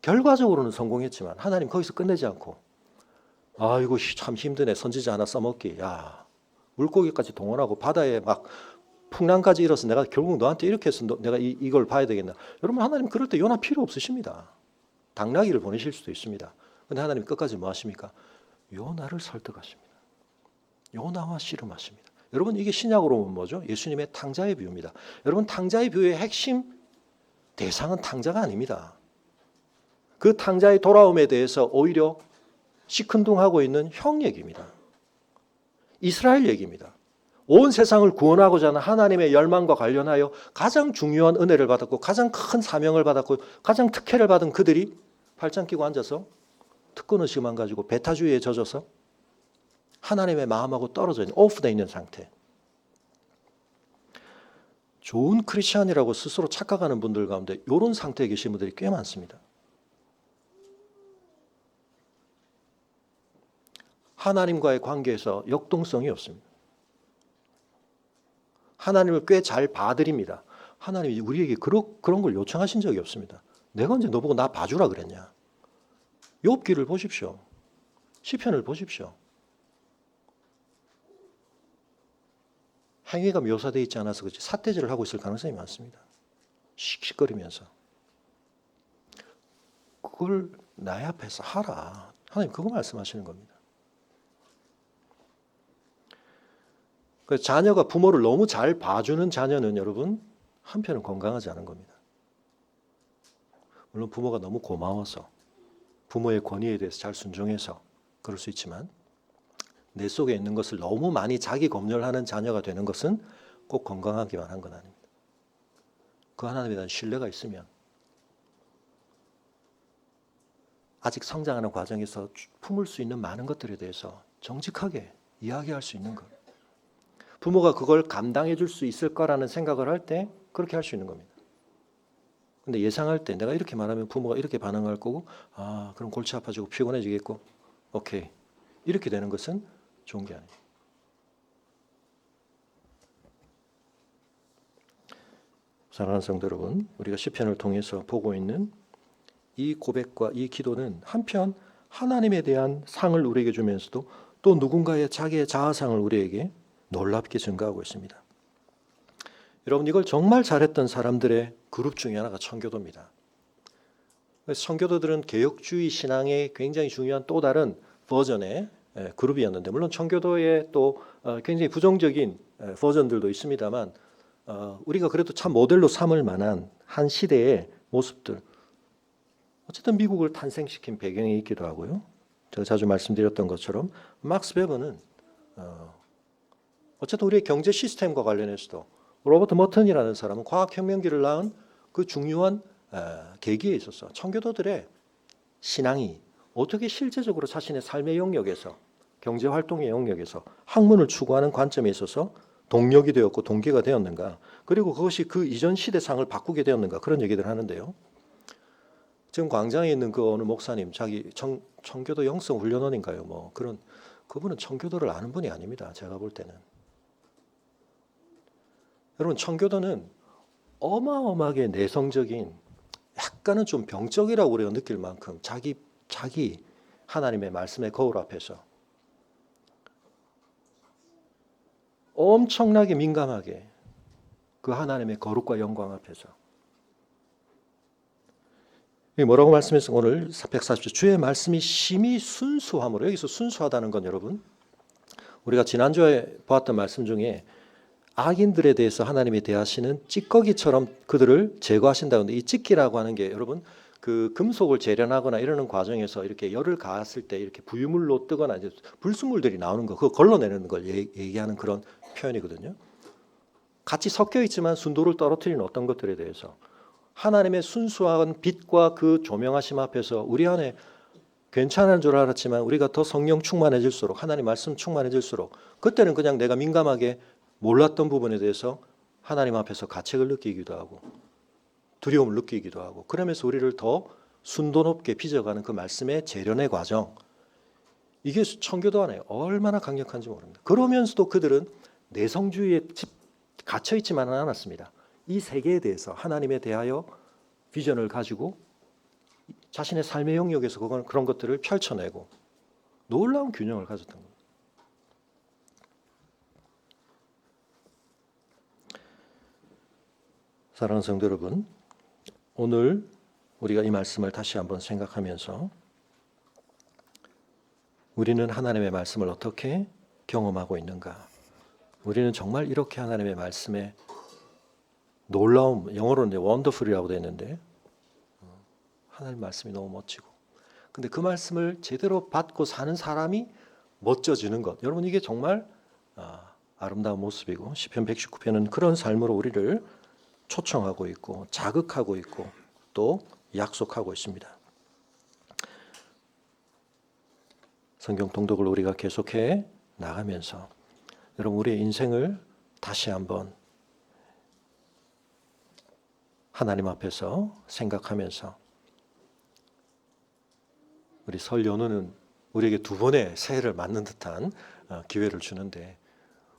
결과적으로는 성공했지만 하나님 거기서 끝내지 않고, 아이고 참 힘드네, 선지자 하나 써먹기. 야, 물고기까지 동원하고 바다에 막 풍랑까지 일어서 내가 결국 너한테 이렇게 해서 내가 이걸 봐야 되겠나. 여러분, 하나님 그럴 때 요나 필요 없으십니다. 당나귀를 보내실 수도 있습니다. 그런데 하나님 끝까지 뭐 하십니까? 요나를 설득하십니다. 요나와 씨름하십니다. 여러분, 이게 신약으로 보면 뭐죠? 예수님의 탕자의 비유입니다. 여러분, 탕자의 비유의 핵심 대상은 탕자가 아닙니다. 그 탕자의 돌아옴에 대해서 오히려 시큰둥하고 있는 형 얘기입니다. 이스라엘 얘기입니다. 온 세상을 구원하고자 하는 하나님의 열망과 관련하여 가장 중요한 은혜를 받았고 가장 큰 사명을 받았고 가장 특혜를 받은 그들이 팔짱 끼고 앉아서 특권 의식만 가지고 배타주의에 젖어서 하나님의 마음하고 떨어져 있는, 오프되어 있는 상태. 좋은 크리스찬이라고 스스로 착각하는 분들 가운데 이런 상태에 계신 분들이 꽤 많습니다. 하나님과의 관계에서 역동성이 없습니다. 하나님을 꽤 잘 봐드립니다. 하나님이 우리에게 그런 걸 요청하신 적이 없습니다. 내가 언제 너보고 나 봐주라 그랬냐. 욥기를 보십시오. 시편을 보십시오. 행위가 묘사되어 있지 않아서 그렇지 삿대질을 하고 있을 가능성이 많습니다. 씩씩거리면서. 그걸 나의 앞에서 하라. 하나님 그거 말씀하시는 겁니다. 자녀가 부모를 너무 잘 봐주는 자녀는 여러분 한편은 건강하지 않은 겁니다. 물론 부모가 너무 고마워서 부모의 권위에 대해서 잘 순종해서 그럴 수 있지만 내 속에 있는 것을 너무 많이 자기 검열하는 자녀가 되는 것은 꼭 건강하기만 한 건 아닙니다. 그 하나님에 대한 신뢰가 있으면 아직 성장하는 과정에서 품을 수 있는 많은 것들에 대해서 정직하게 이야기할 수 있는 것. 부모가 그걸 감당해 줄 수 있을 거라는 생각을 할 때 그렇게 할 수 있는 겁니다. 근데 예상할 때 내가 이렇게 말하면 부모가 이렇게 반응할 거고 그럼 골치 아파지고 피곤해지겠고 오케이 이렇게 되는 것은 좋은 게 아니에요. 사랑하는 성도 여러분, 우리가 시편을 통해서 보고 있는 이 고백과 이 기도는 한편 하나님에 대한 상을 우리에게 주면서도 또 누군가의 자기의 자아상을 우리에게 놀랍게 증가하고 있습니다. 여러분 이걸 정말 잘했던 사람들의 그룹 중에 하나가 청교도입니다. 청교도들은 개혁주의 신앙의 굉장히 중요한 또 다른 버전의 그룹이었는데 물론 청교도의 또 굉장히 부정적인 버전들도 있습니다만 우리가 그래도 참 모델로 삼을 만한 한 시대의 모습들 어쨌든 미국을 탄생시킨 배경이 있기도 하고요. 제가 자주 말씀드렸던 것처럼 막스 베버는 어쨌든 우리의 경제 시스템과 관련해서도 로버트 머튼이라는 사람은 과학혁명기를 낳은 그 중요한 계기에 있어서 청교도들의 신앙이 어떻게 실제적으로 자신의 삶의 영역에서 경제활동의 영역에서 학문을 추구하는 관점에 있어서 동력이 되었고 동기가 되었는가 그리고 그것이 그 이전 시대상을 바꾸게 되었는가 그런 얘기들을 하는데요. 지금 광장에 있는 그 어느 목사님 자기 청교도 영성훈련원인가요? 뭐 그런 그분은 청교도를 아는 분이 아닙니다. 제가 볼 때는. 여러분 청교도는 어마어마하게 내성적인 약간은 좀 병적이라고 우리가 느낄 만큼 자기 하나님의 말씀의 거울 앞에서 엄청나게 민감하게 그 하나님의 거룩과 영광 앞에서 뭐라고 말씀해서 오늘 140조 주의 말씀이 심히 순수함으로 여기서 순수하다는 건 여러분 우리가 지난주에 보았던 말씀 중에 악인들에 대해서 하나님이 대하시는 찌꺼기처럼 그들을 제거하신다는데 이 찌끼라고 하는 게 여러분 그 금속을 재련하거나 이러는 과정에서 이렇게 열을 가했을 때 이렇게 부유물로 뜨거나 이제 불순물들이 나오는 거 그거 걸러내는 걸 얘기하는 그런 표현이거든요. 같이 섞여 있지만 순도를 떨어뜨리는 어떤 것들에 대해서 하나님의 순수한 빛과 그 조명하심 앞에서 우리 안에 괜찮은 줄 알았지만 우리가 더 성령 충만해질수록 하나님 말씀 충만해질수록 그때는 그냥 내가 민감하게 몰랐던 부분에 대해서 하나님 앞에서 가책을 느끼기도 하고 두려움을 느끼기도 하고 그러면서 우리를 더 순도 높게 빚어가는 그 말씀의 재련의 과정 이게 청교도 안에 얼마나 강력한지 모릅니다. 그러면서도 그들은 내성주의에 갇혀있지만은 않았습니다. 이 세계에 대해서 하나님에 대하여 비전을 가지고 자신의 삶의 영역에서 그런 것들을 펼쳐내고 놀라운 균형을 가졌던 겁니다. 사랑하는 성도 여러분, 오늘 우리가 이 말씀을 다시 한번 생각하면서 우리는 하나님의 말씀을 어떻게 경험하고 있는가? 우리는 정말 이렇게 하나님의 말씀에 놀라움, 영어로는 이제 wonderful이라고 되어 있는데 하나님 말씀이 너무 멋지고 근데 그 말씀을 제대로 받고 사는 사람이 멋져지는 것 여러분 이게 정말 아름다운 모습이고 시편 119편은 그런 삶으로 우리를 초청하고 있고 자극하고 있고 또 약속하고 있습니다. 성경 통독을 우리가 계속해 나가면서 여러분 우리의 인생을 다시 한번 하나님 앞에서 생각하면서 우리 설 연휴는 우리에게 두 번의 새해를 맞는 듯한 기회를 주는데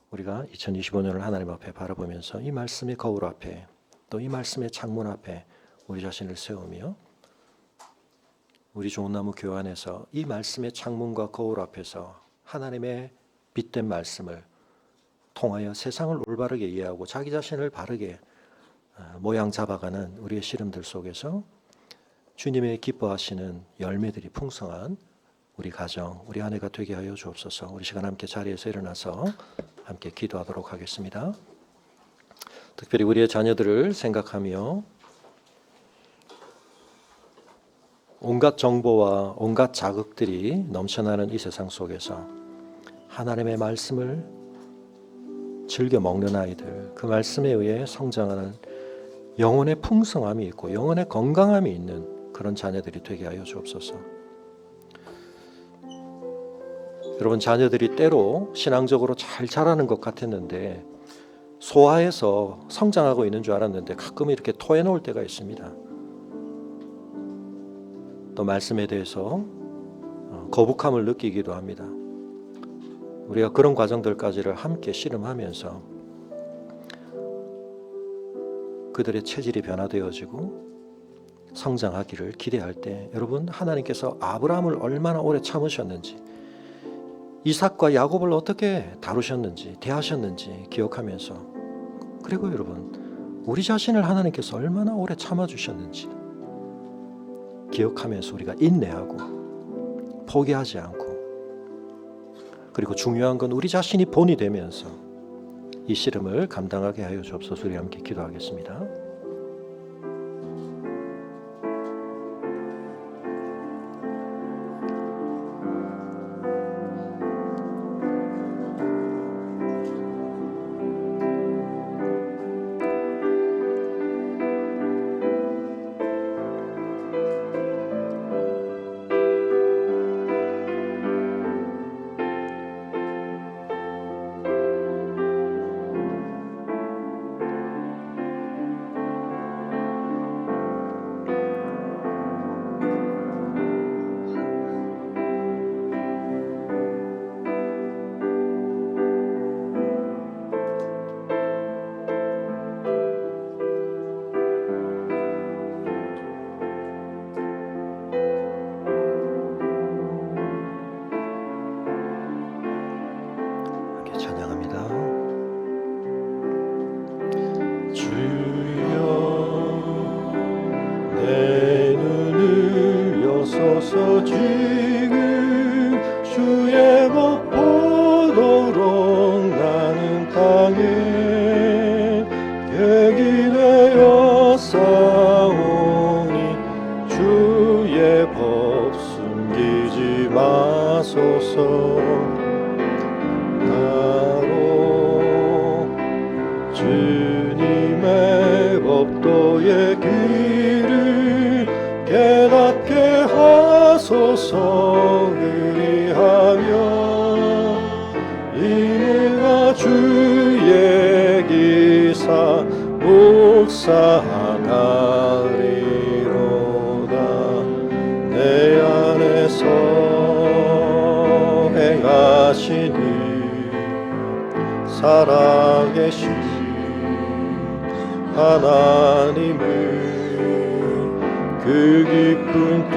우리가 2025년을 하나님 앞에 바라보면서 이 말씀의 거울 앞에 또 이 말씀의 창문 앞에 우리 자신을 세우며 우리 좋은 나무 교회 안에서 이 말씀의 창문과 거울 앞에서 하나님의 빛된 말씀을 통하여 세상을 올바르게 이해하고 자기 자신을 바르게 모양 잡아가는 우리의 시름들 속에서 주님의 기뻐하시는 열매들이 풍성한 우리 가정, 우리 아내가 되게 하여 주옵소서. 우리 시간 함께 자리에서 일어나서 함께 기도하도록 하겠습니다. 특별히 우리의 자녀들을 생각하며 온갖 정보와 온갖 자극들이 넘쳐나는 이 세상 속에서 하나님의 말씀을 즐겨 먹는 아이들, 그 말씀에 의해 성장하는 영혼의 풍성함이 있고 영혼의 건강함이 있는 그런 자녀들이 되게 하여 주옵소서. 여러분 자녀들이 때로 신앙적으로 잘 자라는 것 같았는데 소화해서 성장하고 있는 줄 알았는데 가끔 이렇게 토해놓을 때가 있습니다. 또 말씀에 대해서 거북함을 느끼기도 합니다. 우리가 그런 과정들까지를 함께 씨름하면서 그들의 체질이 변화되어지고 성장하기를 기대할 때 여러분 하나님께서 아브라함을 얼마나 오래 참으셨는지 이삭과 야곱을 어떻게 다루셨는지 대하셨는지 기억하면서 그리고 여러분 우리 자신을 하나님께서 얼마나 오래 참아주셨는지 기억하면서 우리가 인내하고 포기하지 않고 그리고 중요한 건 우리 자신이 본이 되면서 이 씨름을 감당하게 하여 주옵소서. 우리 함께 기도하겠습니다. 찬양합니다. 주여 내 눈을 여소서 지금 주의 법 보도록 나는 땅에 객이 되어 싸우니 주의 법 숨기지 마소서. 주님의 법도의 길을 깨닫게 하소서. 그리하며 이누가 주의 기사 묵상하리로다. 내 안에서 행하시니 살아계신 하나님을 그 깊은 뜻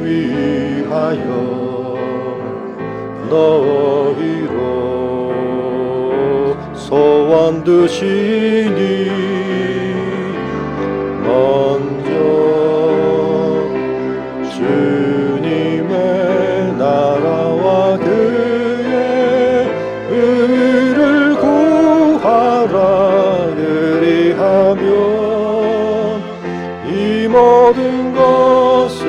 위하여 너희로 소원 두시니 먼저 주님의 나라와 그의 의를 구하라. 그리하면 이 모든 것을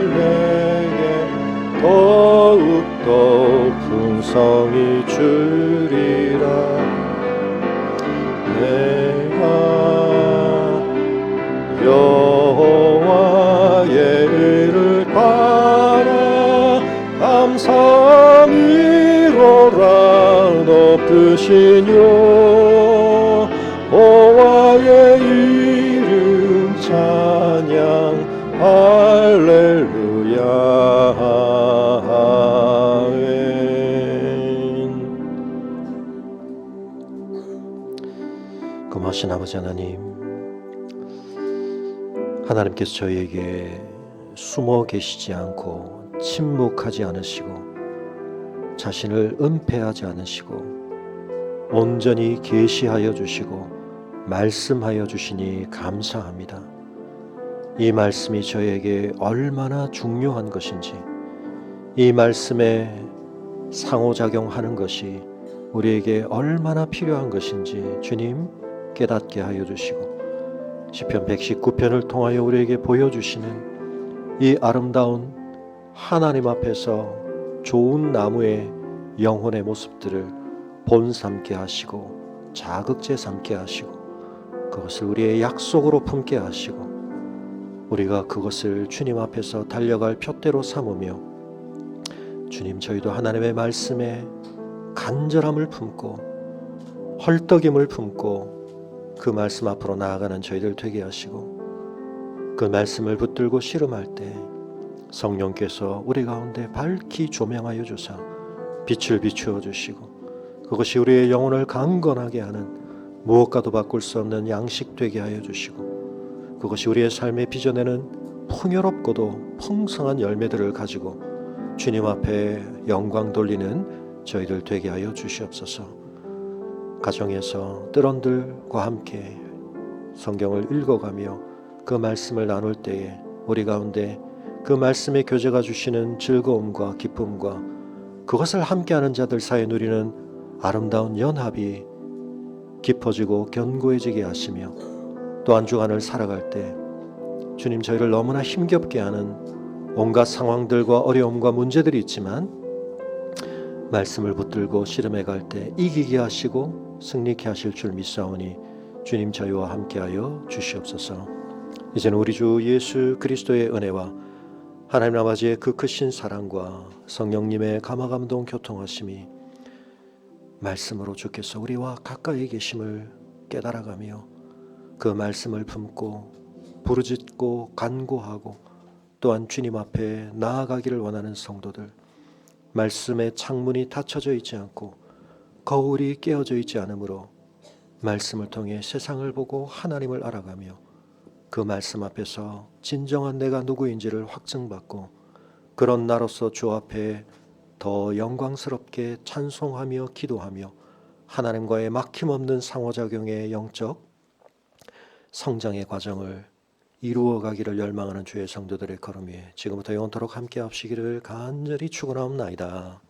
내게 더욱더 풍성히 주리라. 내가 여호와의 의를 따라 고마우신 아버지 하나님, 하나님께서 저희에게 숨어 계시지 않고 침묵하지 않으시고 자신을 은폐하지 않으시고 온전히 계시하여 주시고 말씀하여 주시니 감사합니다. 이 말씀이 저에게 얼마나 중요한 것인지, 이 말씀에 상호작용하는 것이 우리에게 얼마나 필요한 것인지 주님 깨닫게 하여 주시고, 시편 119편을 통하여 우리에게 보여주시는 이 아름다운 하나님 앞에서 좋은 나무의 영혼의 모습들을 본삼게 하시고 자극제 삼게 하시고 그것을 우리의 약속으로 품게 하시고 우리가 그것을 주님 앞에서 달려갈 푯대로 삼으며, 주님 저희도 하나님의 말씀에 간절함을 품고 헐떡임을 품고 그 말씀 앞으로 나아가는 저희들 되게 하시고, 그 말씀을 붙들고 씨름할 때 성령께서 우리 가운데 밝히 조명하여 주사 빛을 비추어 주시고, 그것이 우리의 영혼을 강건하게 하는 무엇과도 바꿀 수 없는 양식 되게 하여 주시고, 그것이 우리의 삶에 빚어내는 풍요롭고도 풍성한 열매들을 가지고 주님 앞에 영광 돌리는 저희들 되게 하여 주시옵소서. 가정에서 뜰원들과 함께 성경을 읽어가며 그 말씀을 나눌 때에 우리 가운데 그 말씀의 교제가 주시는 즐거움과 기쁨과 그것을 함께하는 자들 사이에 누리는 아름다운 연합이 깊어지고 견고해지게 하시며, 또 한 주간을 살아갈 때 주님 저희를 너무나 힘겹게 하는 온갖 상황들과 어려움과 문제들이 있지만 말씀을 붙들고 씨름해 갈 때 이기게 하시고 승리케 하실 줄 믿사오니 주님 저희와 함께하여 주시옵소서. 이제는 우리 주 예수 그리스도의 은혜와 하나님 아버지의 그 크신 사랑과 성령님의 감화감동 교통하심이 말씀으로 주께서 우리와 가까이 계심을 깨달아가며 그 말씀을 품고 부르짖고 간구하고 또한 주님 앞에 나아가기를 원하는 성도들, 말씀의 창문이 닫혀져 있지 않고 거울이 깨어져 있지 않으므로 말씀을 통해 세상을 보고 하나님을 알아가며 그 말씀 앞에서 진정한 내가 누구인지를 확증받고 그런 나로서 주 앞에 더 영광스럽게 찬송하며 기도하며 하나님과의 막힘없는 상호작용의 영적 성장의 과정을 이루어가기를 열망하는 주의 성도들의 걸음 위에 지금부터 영원토록 함께 하시기를 간절히 축원하옵나이다.